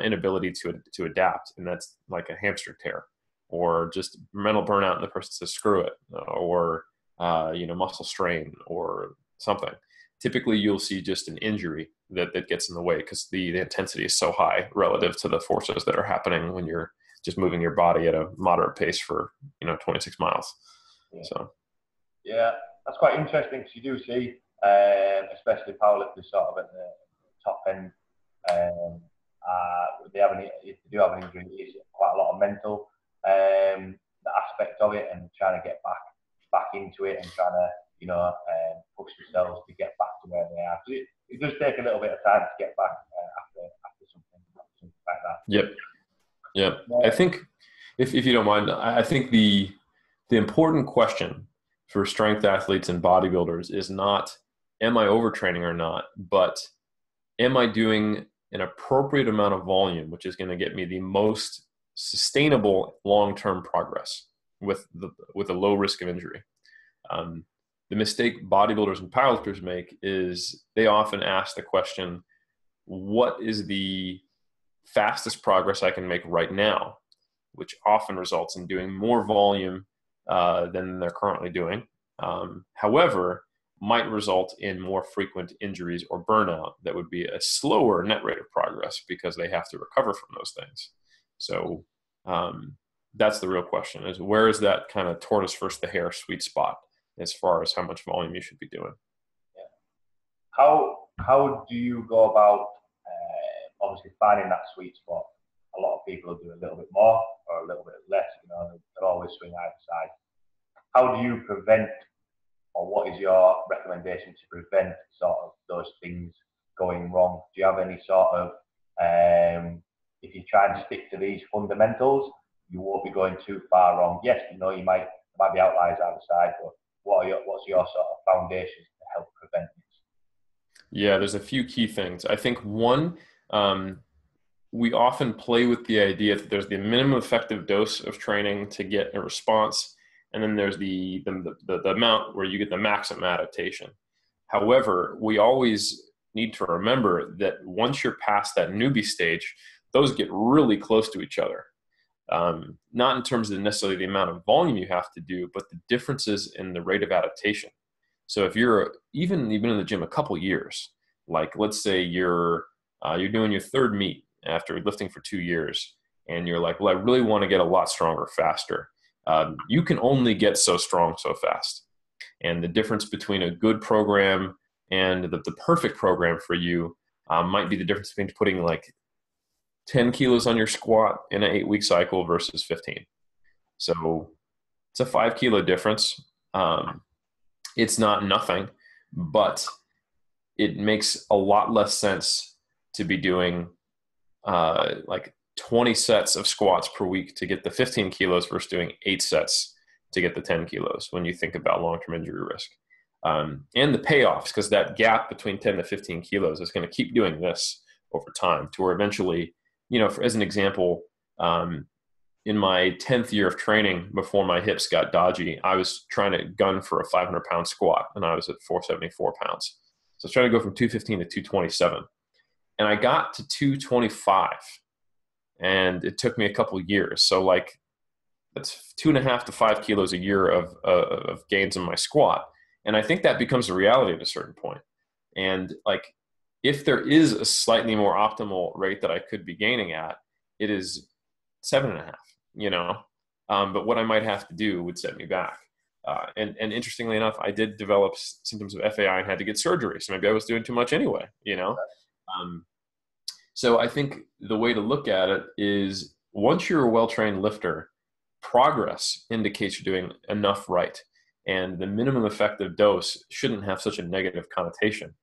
inability to adapt. And that's like a hamstring tear, or just mental burnout, and the person says, screw it, or, muscle strain or something. Typically you'll see just an injury that gets in the way, because the intensity is so high relative to the forces that are happening when you're just moving your body at a moderate pace for 26 miles. Yeah. So that's quite interesting, because you do see especially powerlifters sort of at the top end, if they do have an injury, it's quite a lot of mental the aspect of it, and trying to get back into it, and trying to push themselves to get back to where they are. So it does take a little bit of time to get back after something like that. Yep. Yeah. I think if you don't mind, I think the important question for strength athletes and bodybuilders is not, am I overtraining or not, but am I doing an appropriate amount of volume, which is going to get me the most sustainable long-term progress with a low risk of injury. The mistake bodybuilders and powerlifters make is they often ask the question, what is the fastest progress I can make right now, which often results in doing more volume than they're currently doing. However, might result in more frequent injuries or burnout that would be a slower net rate of progress, because they have to recover from those things. So that's the real question, is where is that kind of tortoise versus the hare sweet spot as far as how much volume you should be doing? Yeah. How do you go about obviously finding that sweet spot? A lot of people do a little bit more or a little bit less, they'll always swing either side. How do you prevent, or what is your recommendation to prevent sort of those things going wrong? Do you have any sort of, if you try and stick to these fundamentals, you won't be going too far wrong? Yes, you might be outliers either side, but what's your sort of foundations to help prevent this? Yeah, there's a few key things. I think one, we often play with the idea that there's the minimum effective dose of training to get a response, and then there's the amount where you get the maximum adaptation. However, we always need to remember that once you're past that newbie stage, those get really close to each other. Not in terms of necessarily the amount of volume you have to do, but the differences in the rate of adaptation. So if you're even in the gym a couple years, like let's say you're doing your third meet after lifting for 2 years, and you're like, well, I really want to get a lot stronger faster. You can only get so strong so fast. And the difference between a good program and the perfect program for you might be the difference between putting like 10 kilos on your squat in an 8-week cycle versus 15. So it's a 5 kilo difference. It's not nothing, but it makes a lot less sense to be doing like 20 sets of squats per week to get the 15 kilos versus doing 8 sets to get the 10 kilos when you think about long-term injury risk. And the payoffs, because that gap between 10 to 15 kilos is going to keep doing this over time to where eventually, as an example, in my 10th year of training before my hips got dodgy, I was trying to gun for a 500-pound squat, and I was at 474 pounds. So I was trying to go from 215 to 227. And I got to 225. And it took me a couple of years. So like that's 2.5 to 5 kilos a year of gains in my squat. And I think that becomes a reality at a certain point. And like, if there is a slightly more optimal rate that I could be gaining at, it is 7.5, you know? But what I might have to do would set me back. And interestingly enough, I did develop symptoms of FAI and had to get surgery. So maybe I was doing too much anyway, you know? So I think the way to look at it is once you're a well-trained lifter, progress indicates you're doing enough right. And the minimum effective dose shouldn't have such a negative connotation.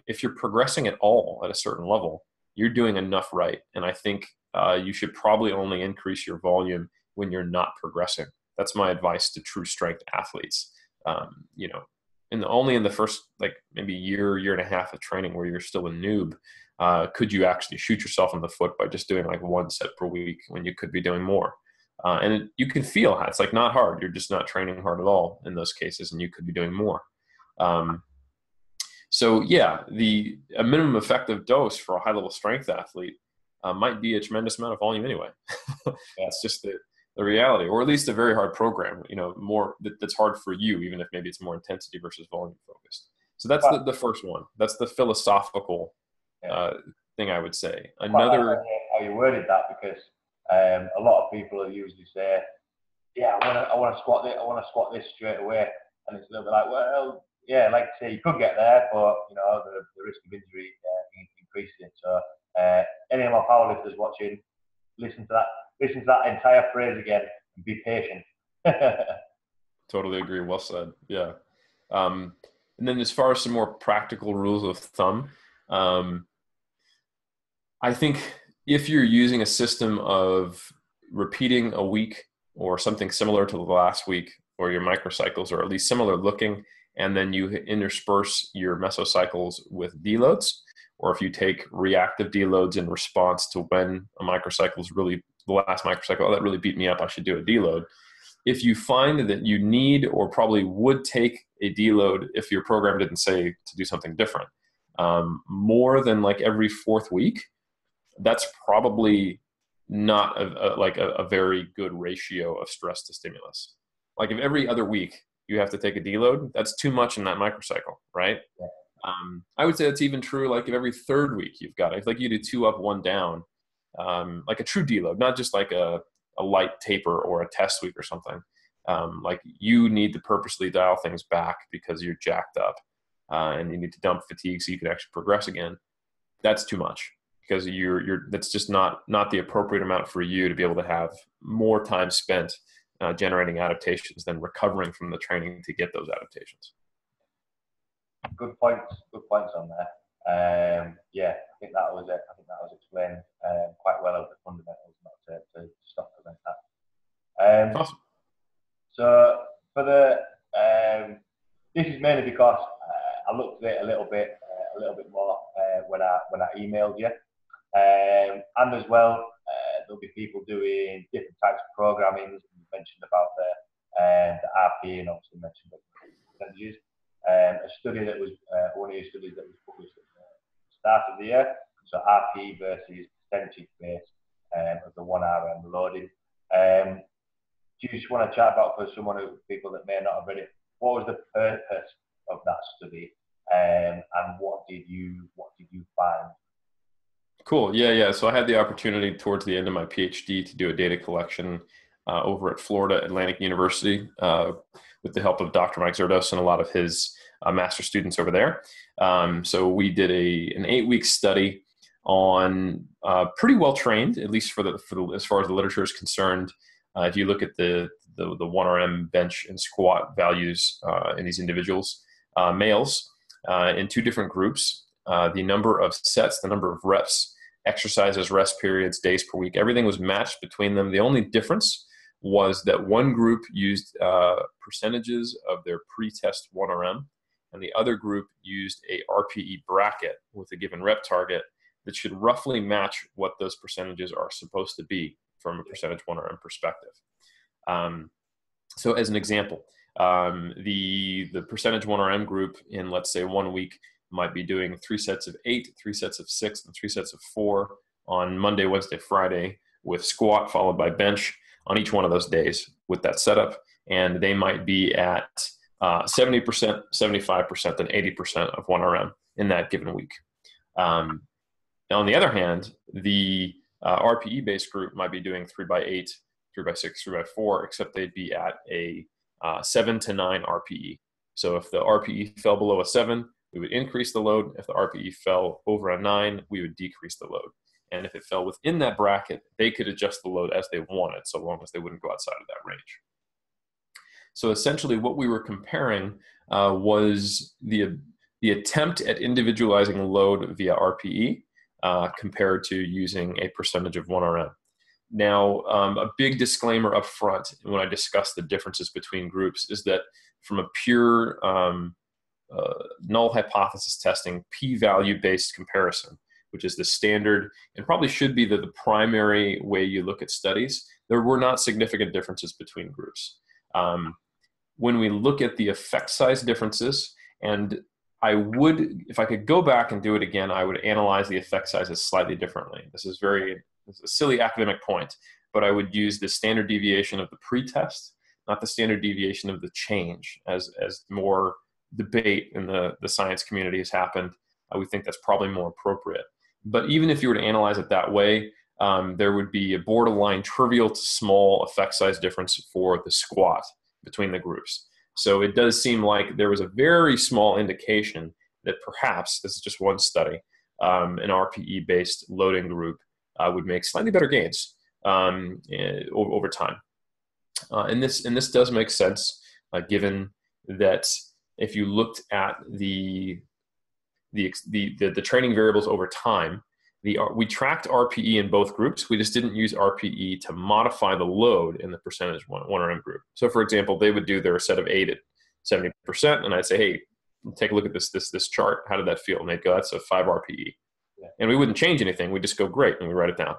If you're progressing at all at a certain level, you're doing enough right. And I think you should probably only increase your volume when you're not progressing. That's my advice to true strength athletes. You know, only in the first like maybe year and a half of training where you're still a noob, could you actually shoot yourself in the foot by just doing like 1 set per week when you could be doing more. And you can feel how it's like not hard. You're just not training hard at all in those cases, and you could be doing more. So yeah, a minimum effective dose for a high level strength athlete might be a tremendous amount of volume anyway. That's just the reality, or at least a very hard program, you know, more that's hard for you, even if maybe it's more intensity versus volume focused. So that's the first one. That's the philosophical thing I would say. Another, how you worded that, because a lot of people usually say, yeah, I want to squat this, straight away, and it's a little bit like, well, yeah, like I say, you could get there, but you know the risk of injury increases. So any of my powerlifters watching, listen to that entire phrase again and be patient. Totally agree. Well said. Yeah. And then as far as some more practical rules of thumb, I think if you're using a system of repeating a week or something similar to the last week, or your microcycles are at least similar looking, and then you intersperse your mesocycles with deloads, or if you take reactive deloads in response to when a microcycle is really the last microcycle, oh, that really beat me up, I should do a deload. If you find that you need or probably would take a deload if your program didn't say to do something different, more than like every 4th week, that's probably not a very good ratio of stress to stimulus. Like if every other week you have to take a deload, that's too much in that microcycle, right? Yeah. I would say that's even true like if every 3rd week you've got it. If like you do 2 up, 1 down, like a true deload, not just like a light taper or a test week or something. Like you need to purposely dial things back because you're jacked up and you need to dump fatigue so you can actually progress again. That's too much because that's just not the appropriate amount for you to be able to have more time spent generating adaptations than recovering from the training to get those adaptations. Good points on there. Yeah, I think that was it. I think that was explained quite well of the fundamentals, not to stop prevent that. Awesome. So for the this is mainly because I looked at it a little bit more when I emailed you, and as well there'll be people doing different types of programming. You mentioned about the RP, and obviously mentioned the percentages. A study that was one of your studies that was published at the start of the year. So RP versus percentage base of the 1RM loading. Do you just want to chat about, for people that may not have read it, what was the purpose of that study, and what did you find? Cool. Yeah. So I had the opportunity towards the end of my PhD to do a data collection over at Florida Atlantic University with the help of Dr. Mike Zerdos and a lot of his master students over there. So we did an 8-week study on pretty well trained, at least for the as far as the literature is concerned. If you look at the 1RM bench and squat values in these individuals, males, in 2 different groups, the number of sets, the number of reps, exercises, rest periods, days per week, everything was matched between them. The only difference was that one group used percentages of their pre-test 1RM, and the other group used a RPE bracket with a given rep target that should roughly match what those percentages are supposed to be from a percentage 1RM perspective. So as an example, the percentage 1RM group in, let's say, 1 week might be doing 3 sets of 8, 3 sets of 6, and 3 sets of 4 on Monday, Wednesday, Friday, with squat followed by bench on each one of those days with that setup. And they might be at 70%, 75%, and 80% of 1RM in that given week. On the other hand, the RPE-based group might be doing 3x8, 3x6, 3x4, except they'd be at a 7 to 9 RPE. So if the RPE fell below a 7, we would increase the load. If the RPE fell over a 9, we would decrease the load. And if it fell within that bracket, they could adjust the load as they wanted, so long as they wouldn't go outside of that range. So essentially what we were comparing was the attempt at individualizing load via RPE compared to using a percentage of 1RM. Now, a big disclaimer up front when I discuss the differences between groups is that from a pure null hypothesis testing, p-value based comparison, which is the standard and probably should be the primary way you look at studies, there were not significant differences between groups. When we look at the effect size differences, and I would, if I could go back and do it again, I would analyze the effect sizes slightly differently. This is a silly academic point, but I would use the standard deviation of the pretest, not the standard deviation of the change. As more debate in the science community has happened, we think that's probably more appropriate. But even if you were to analyze it that way, there would be a borderline trivial to small effect size difference for the squat between the groups. So it does seem like there was a very small indication that perhaps, this is just one study, an RPE-based loading group would make slightly better gains over time. And this does make sense, given that if you looked at the training variables over time, we tracked RPE in both groups. We just didn't use RPE to modify the load in the percentage 1RM group. So for example, they would do their set of 8 at 70%, and I'd say, hey, take a look at this chart. How did that feel? And they'd go, that's a 5 RPE. Yeah. And we wouldn't change anything. We just go, great, and we write it down.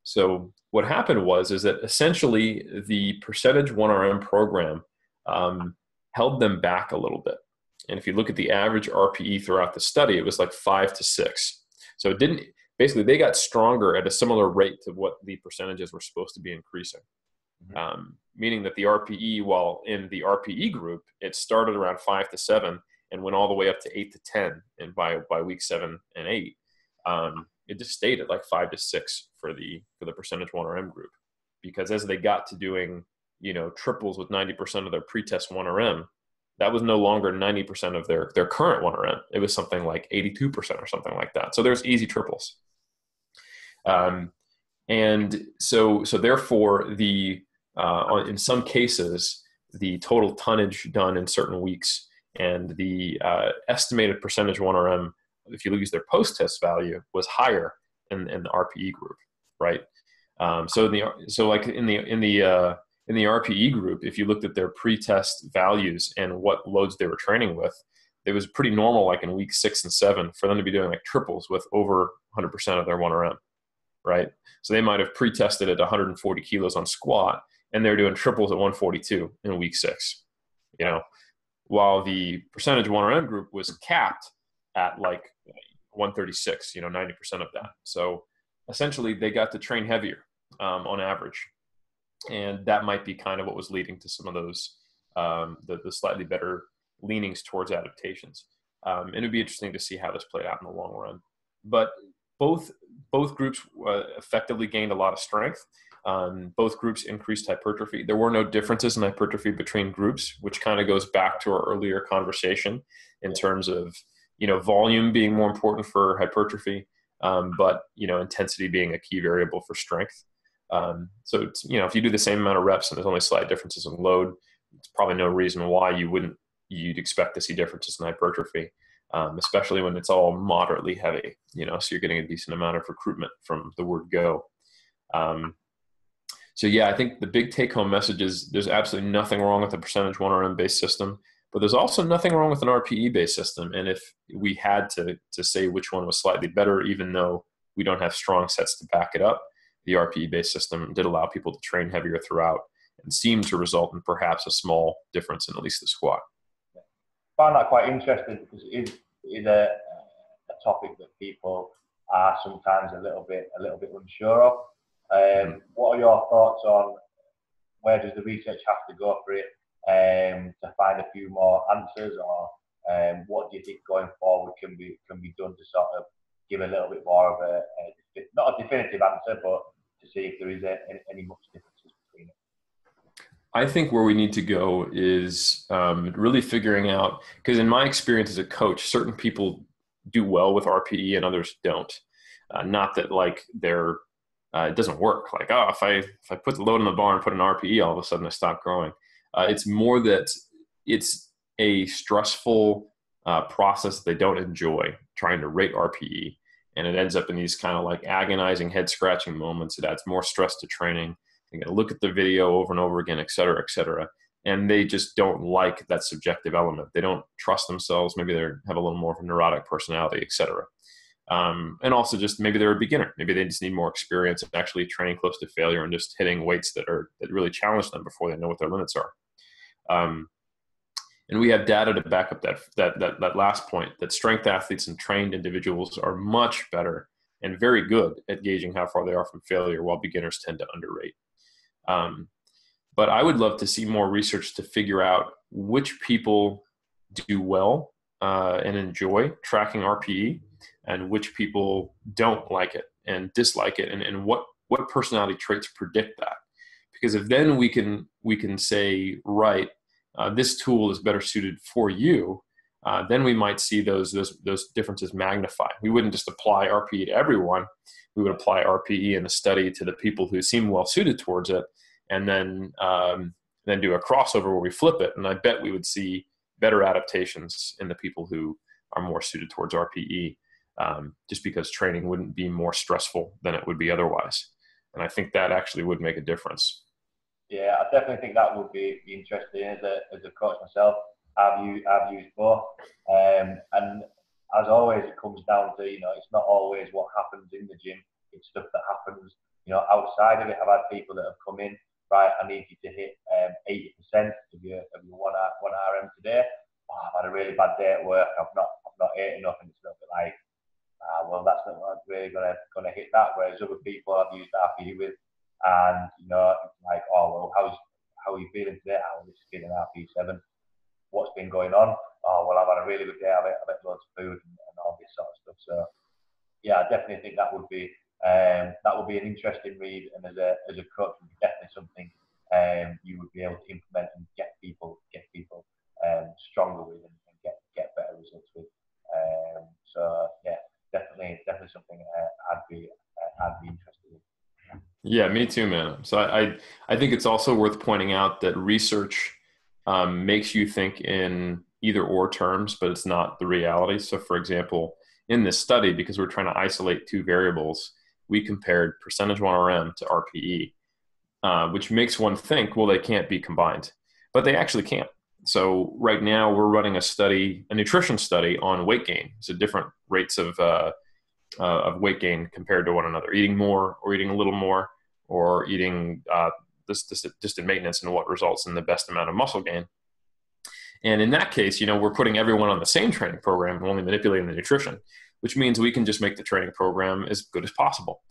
So what happened is that essentially the percentage 1RM program held them back a little bit. And if you look at the average RPE throughout the study, it was like 5 to 6. So it didn't, basically they got stronger at a similar rate to what the percentages were supposed to be increasing. Mm-hmm. Meaning that the RPE, while in the RPE group, it started around 5 to 7 and went all the way up to 8 to 10. And by week 7 and 8, it just stayed at like 5 to 6 for the percentage 1RM group. Because as they got to doing, triples with 90% of their pretest 1RM, that was no longer 90% of their current 1RM. It was something like 82% or something like that. So there's easy triples. And so therefore in some cases, the total tonnage done in certain weeks and the estimated percentage 1RM, if you use their post-test value, was higher in the RPE group, right? So in the RPE group, if you looked at their pre-test values and what loads they were training with, it was pretty normal, like in week 6 and 7, for them to be doing like triples with over 100% of their 1RM, right? So they might have pre-tested at 140 kilos on squat, and they're doing triples at 142 in week 6, while the percentage 1RM group was capped at like 136, 90% of that. So essentially they got to train heavier on average. And that might be kind of what was leading to some of those, the slightly better leanings towards adaptations. And it'd be interesting to see how this played out in the long run. But both groups effectively gained a lot of strength. Both groups increased hypertrophy. There were no differences in hypertrophy between groups, which kind of goes back to our earlier conversation in terms of, volume being more important for hypertrophy, but, intensity being a key variable for strength. So it's, if you do the same amount of reps and there's only slight differences in load, it's probably no reason why you'd expect to see differences in hypertrophy, especially when it's all moderately heavy, so you're getting a decent amount of recruitment from the word go. So yeah, I think the big take home message is there's absolutely nothing wrong with a percentage 1RM based system, but there's also nothing wrong with an RPE based system. And if we had to say which one was slightly better, even though we don't have strong sets to back it up, the RPE-based system did allow people to train heavier throughout and seemed to result in perhaps a small difference in at least the squat. I found that quite interesting because it is it is a topic that people are sometimes a little bit unsure of. What are your thoughts on where does the research have to go for it to find a few more answers, or what do you think going forward can be done to sort of give a little bit more of not a definitive answer, but to see if there is any much differences between it? I think where we need to go is really figuring out, because in my experience as a coach, certain people do well with RPE and others don't. Not that like they're it doesn't work. Like, oh, if I put the load on the bar and put an RPE, all of a sudden I stop growing. It's more that it's a stressful process that they don't enjoy, trying to rate RPE. And it ends up in these kind of like agonizing head scratching moments. It adds more stress to training. They got to look at the video over and over again, et cetera, et cetera. And they just don't like that subjective element. They don't trust themselves. Maybe they have a little more of a neurotic personality, et cetera. And also just maybe they're a beginner. Maybe they just need more experience in actually training close to failure and just hitting weights that really challenge them before they know what their limits are. And we have data to back up that last point, that strength athletes and trained individuals are much better and very good at gauging how far they are from failure, while beginners tend to underrate. But I would love to see more research to figure out which people do well and enjoy tracking RPE, and which people don't like it and dislike it, and what personality traits predict that. Because if then we can say, right, this tool is better suited for you, then we might see those differences magnify. We wouldn't just apply RPE to everyone. We would apply RPE in a study to the people who seem well suited towards it, and then do a crossover where we flip it. And I bet we would see better adaptations in the people who are more suited towards RPE, just because training wouldn't be more stressful than it would be otherwise. And I think that actually would make a difference. Yeah, I definitely think that would be interesting. As a coach myself, I've used both, and as always, it comes down to, it's not always what happens in the gym. It's stuff that happens, outside of it. I've had people that have come in, right, I need you to hit 80% of your 1 RM today. Oh, I've had a really bad day at work. I've not ate enough, and it's a little bit like, well, that's not really gonna hit that. Whereas other people I've used RPE with, and it's like, oh well, how are you feeling today? I was just feeling RPE 7. What's been going on? Oh well, I've had a really good day. I've had loads of food and all this sort of stuff. So yeah, I definitely think that would be an interesting read, and as a coach, would be definitely something you would be able to implement and get people stronger with, and get better results with. So yeah, definitely something I'd be interested in. Yeah, me too, man. So I think it's also worth pointing out that research makes you think in either or terms, but it's not the reality. So for example, in this study, because we're trying to isolate two variables, we compared percentage 1RM to RPE, which makes one think, well, they can't be combined, but they actually can't. So right now we're running a nutrition study on weight gain. So different rates of weight gain compared to one another, eating more or eating a little more, or eating just in maintenance, and what results in the best amount of muscle gain. And in that case, we're putting everyone on the same training program and only manipulating the nutrition, which means we can just make the training program as good as possible.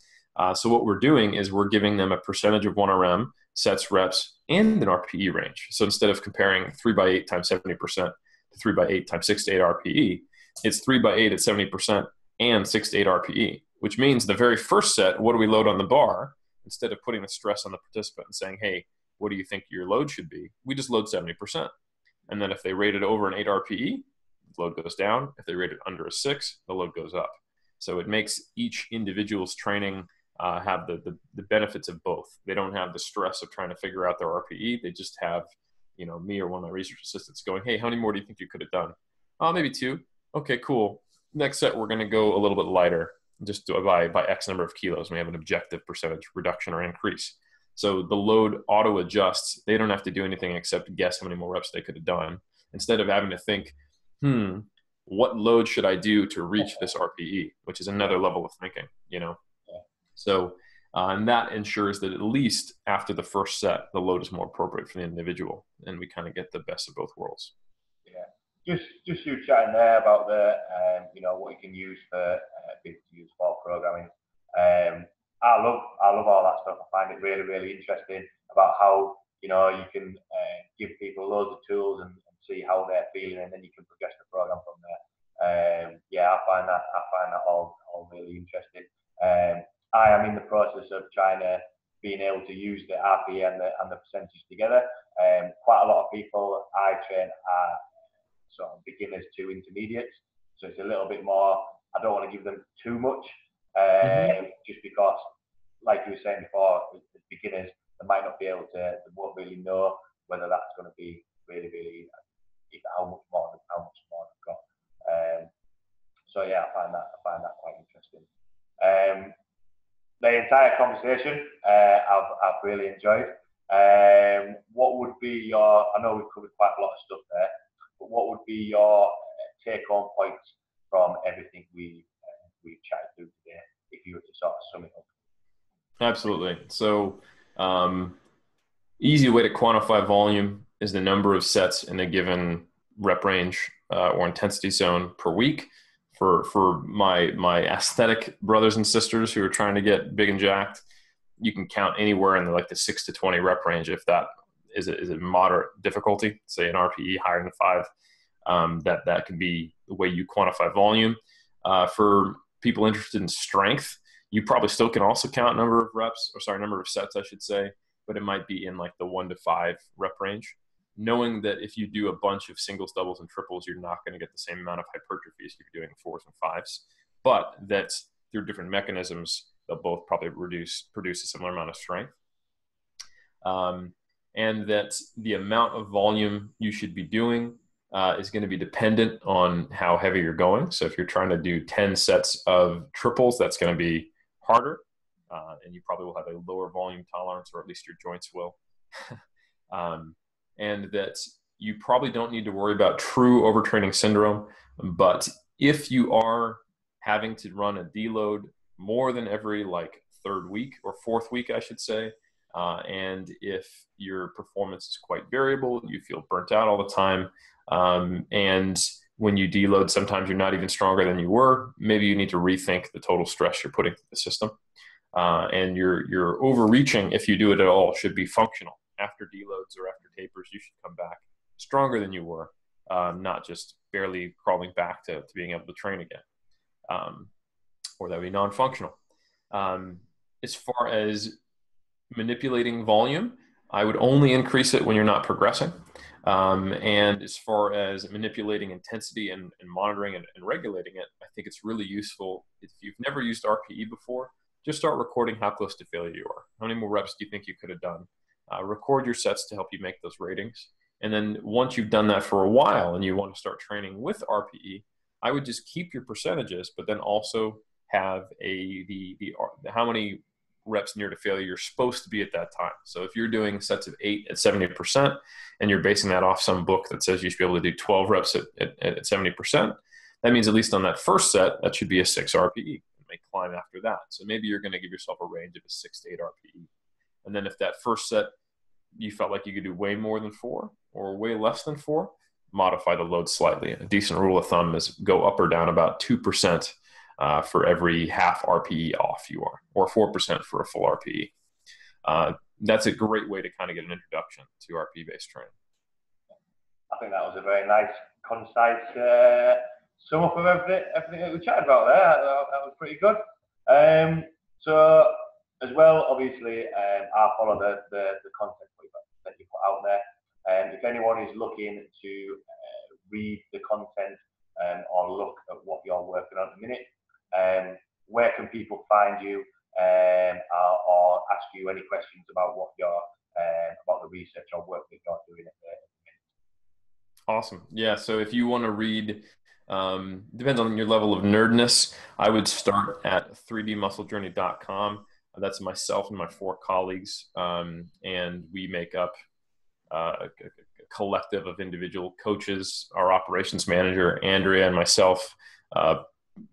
So what we're doing is we're giving them a percentage of 1RM, sets, reps, and an RPE range. So instead of comparing 3x8 times 70% to 3x8 times 6 to 8 RPE, it's 3x8 at 70% and 6 to 8 RPE, which means the very first set, what do we load on the bar? Instead of putting the stress on the participant and saying, hey, what do you think your load should be? We just load 70%. And then if they rate it over an 8 RPE, the load goes down. If they rate it under a 6, the load goes up. So it makes each individual's training have the benefits of both. They don't have the stress of trying to figure out their RPE. They just have, me or one of my research assistants going, hey, how many more do you think you could have done? Oh, maybe 2. Okay, cool. Next set, we're going to go a little bit lighter, just by X number of kilos. We have an objective percentage reduction or increase. So the load auto adjusts. They don't have to do anything except guess how many more reps they could have done, instead of having to think, what load should I do to reach this RPE, which is another level of thinking, So, and that ensures that at least after the first set, the load is more appropriate for the individual, and we kind of get the best of both worlds. Yeah, just you chatting there about the what you can use for people to use for programming. I love all that stuff. I find it really really interesting about how you can give people loads of tools and see how they're feeling, and then you can progress the program from there. I find that all really interesting. I am in the process of trying to being able to use the RPE and the percentage together. Quite a lot of people I train are sort of beginners to intermediates, so it's a little bit more. I don't want to give them too much, just because, like you were saying before, as beginners, they might not be able to, they won't really know whether that's going to be really, really how much more they've got. I find that quite interesting. The entire conversation, I've really enjoyed. What would be your? I know we've covered quite a lot of stuff there, but what would be your take-home points from everything we've chatted through today, if you were to sort of sum it up? Absolutely. So, easy way to quantify volume is the number of sets in a given rep range or intensity zone per week. For my aesthetic brothers and sisters who are trying to get big and jacked, you can count anywhere in the 6 to 20 rep range. If that is a moderate difficulty, say an RPE higher than 5, that can be the way you quantify volume. For people interested in strength, you probably still can also count number of sets, I should say, but it might be in the 1 to 5 rep range. Knowing that if you do a bunch of singles, doubles, and triples, you're not going to get the same amount of hypertrophy as if you're doing 4s and 5s, but that through different mechanisms, they'll both probably produce a similar amount of strength. And that the amount of volume you should be doing is going to be dependent on how heavy you're going. So if you're trying to do 10 sets of triples, that's going to be harder, and you probably will have a lower volume tolerance, or at least your joints will. And that you probably don't need to worry about true overtraining syndrome. But if you are having to run a deload more than every third week or fourth week, I should say, and if your performance is quite variable, you feel burnt out all the time, and when you deload, sometimes you're not even stronger than you were, maybe you need to rethink the total stress you're putting through the system. And your overreaching, if you do it at all, should be functional. After deloads or after tapers, you should come back stronger than you were, not just barely crawling back to being able to train again, or that would be non-functional. As far as manipulating volume, I would only increase it when you're not progressing. And as far as manipulating intensity and monitoring and regulating it, I think it's really useful. If you've never used RPE before, just start recording how close to failure you are. How many more reps do you think you could have done? Record your sets to help you make those ratings. And then once you've done that for a while and you want to start training with RPE, I would just keep your percentages, but then also have how many reps near to failure you're supposed to be at that time. So if you're doing sets of 8 at 70% and you're basing that off some book that says you should be able to do 12 reps at 70%, that means at least on that first set, that should be a 6 RPE. It may climb after that. So maybe you're going to give yourself a range of a 6 to 8 RPE. And then if that first set, you felt like you could do way more than 4 or way less than 4, modify the load slightly. A decent rule of thumb is go up or down about 2% for every half RPE off you are, or 4% for a full RPE. That's a great way to kind of get an introduction to RPE-based training. I think that was a very nice, concise sum up of everything that we chatted about there. That was pretty good. So as well, obviously, I follow the content that you put out there. If anyone is looking to read the content or look at what you're working on at the minute, where can people find you or ask you any questions about what you're about the research or work that you're doing at the minute? Awesome. Yeah. So if you want to read, depends on your level of nerdness, I would start at 3dmusclejourney.com. That's myself and my 4 colleagues, and we make up a collective of individual coaches, our operations manager, Andrea, and myself,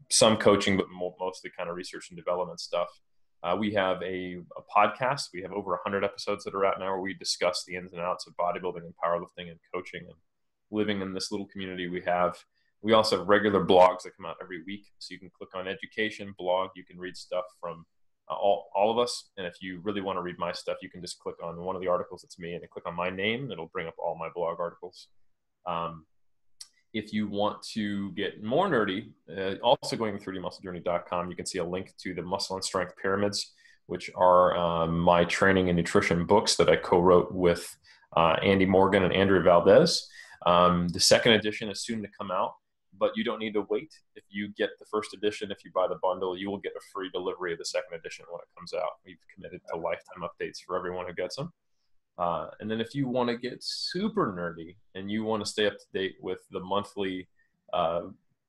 some coaching, but mostly kind of research and development stuff. We have a podcast. We have over 100 episodes that are out now where we discuss the ins and outs of bodybuilding and powerlifting and coaching living in this little community we have. We also have regular blogs that come out every week. So you can click on education blog. You can read stuff from all of us. And if you really want to read my stuff, you can just click on one of the articles. It's me, and then click on my name. It'll bring up all my blog articles. If you want to get more nerdy, also going to 3dmusclejourney.com, you can see a link to the Muscle and Strength Pyramids, which are my training and nutrition books that I co-wrote with Andy Morgan and Andrew Valdez. The second edition is soon to come out, but you don't need to wait. If you get the first edition, if you buy the bundle, you will get a free delivery of the second edition when it comes out. We've committed to lifetime updates for everyone who gets them. And then if you want to get super nerdy and you want to stay up to date with the monthly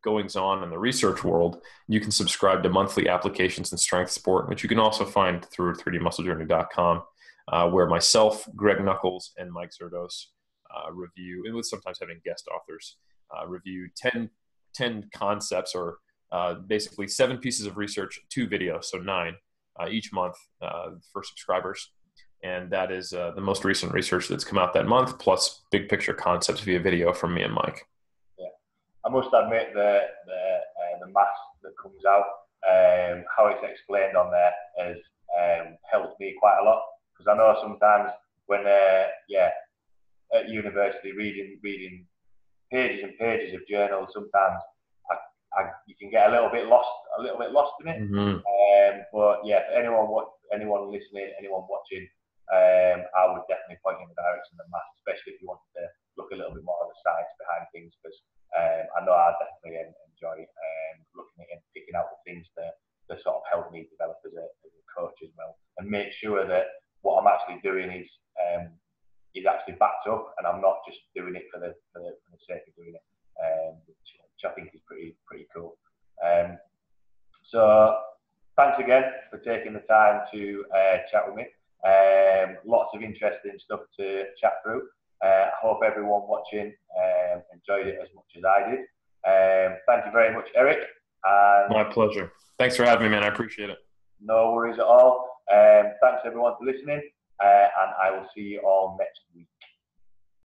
goings on in the research world, you can subscribe to monthly applications in strength sport, which you can also find through 3dmusclejourney.com, where myself, Greg Knuckles, and Mike Zerdos review, and with sometimes having guest authors, review 10 concepts, or basically 7 pieces of research, 2 videos, so 9 each month for subscribers. And that is the most recent research that's come out that month, plus big picture concepts via video from me and Mike. Yeah, I must admit the math that comes out, how it's explained on there has helped me quite a lot, because I know sometimes when at university reading pages and pages of journals, sometimes you can get a little bit lost in it. Mm-hmm. But yeah, for anyone listening, anyone watching, I would definitely point you in the direction of the math, especially if you want to look a little bit more at the science behind things, because I know I definitely enjoy looking at and picking out the things that sort of help me develop as a coach as well, and make sure that what I'm actually doing is actually backed up, and I'm not just doing it for the sake of doing it, which I think is pretty cool. So thanks again for taking the time to chat with me. Lots of interesting stuff to chat through. I hope everyone watching enjoyed it as much as I did. Thank you very much, Eric. And my pleasure. Thanks for having me, man. I appreciate it. No worries at all. Thanks everyone for listening, and I will see you all next week.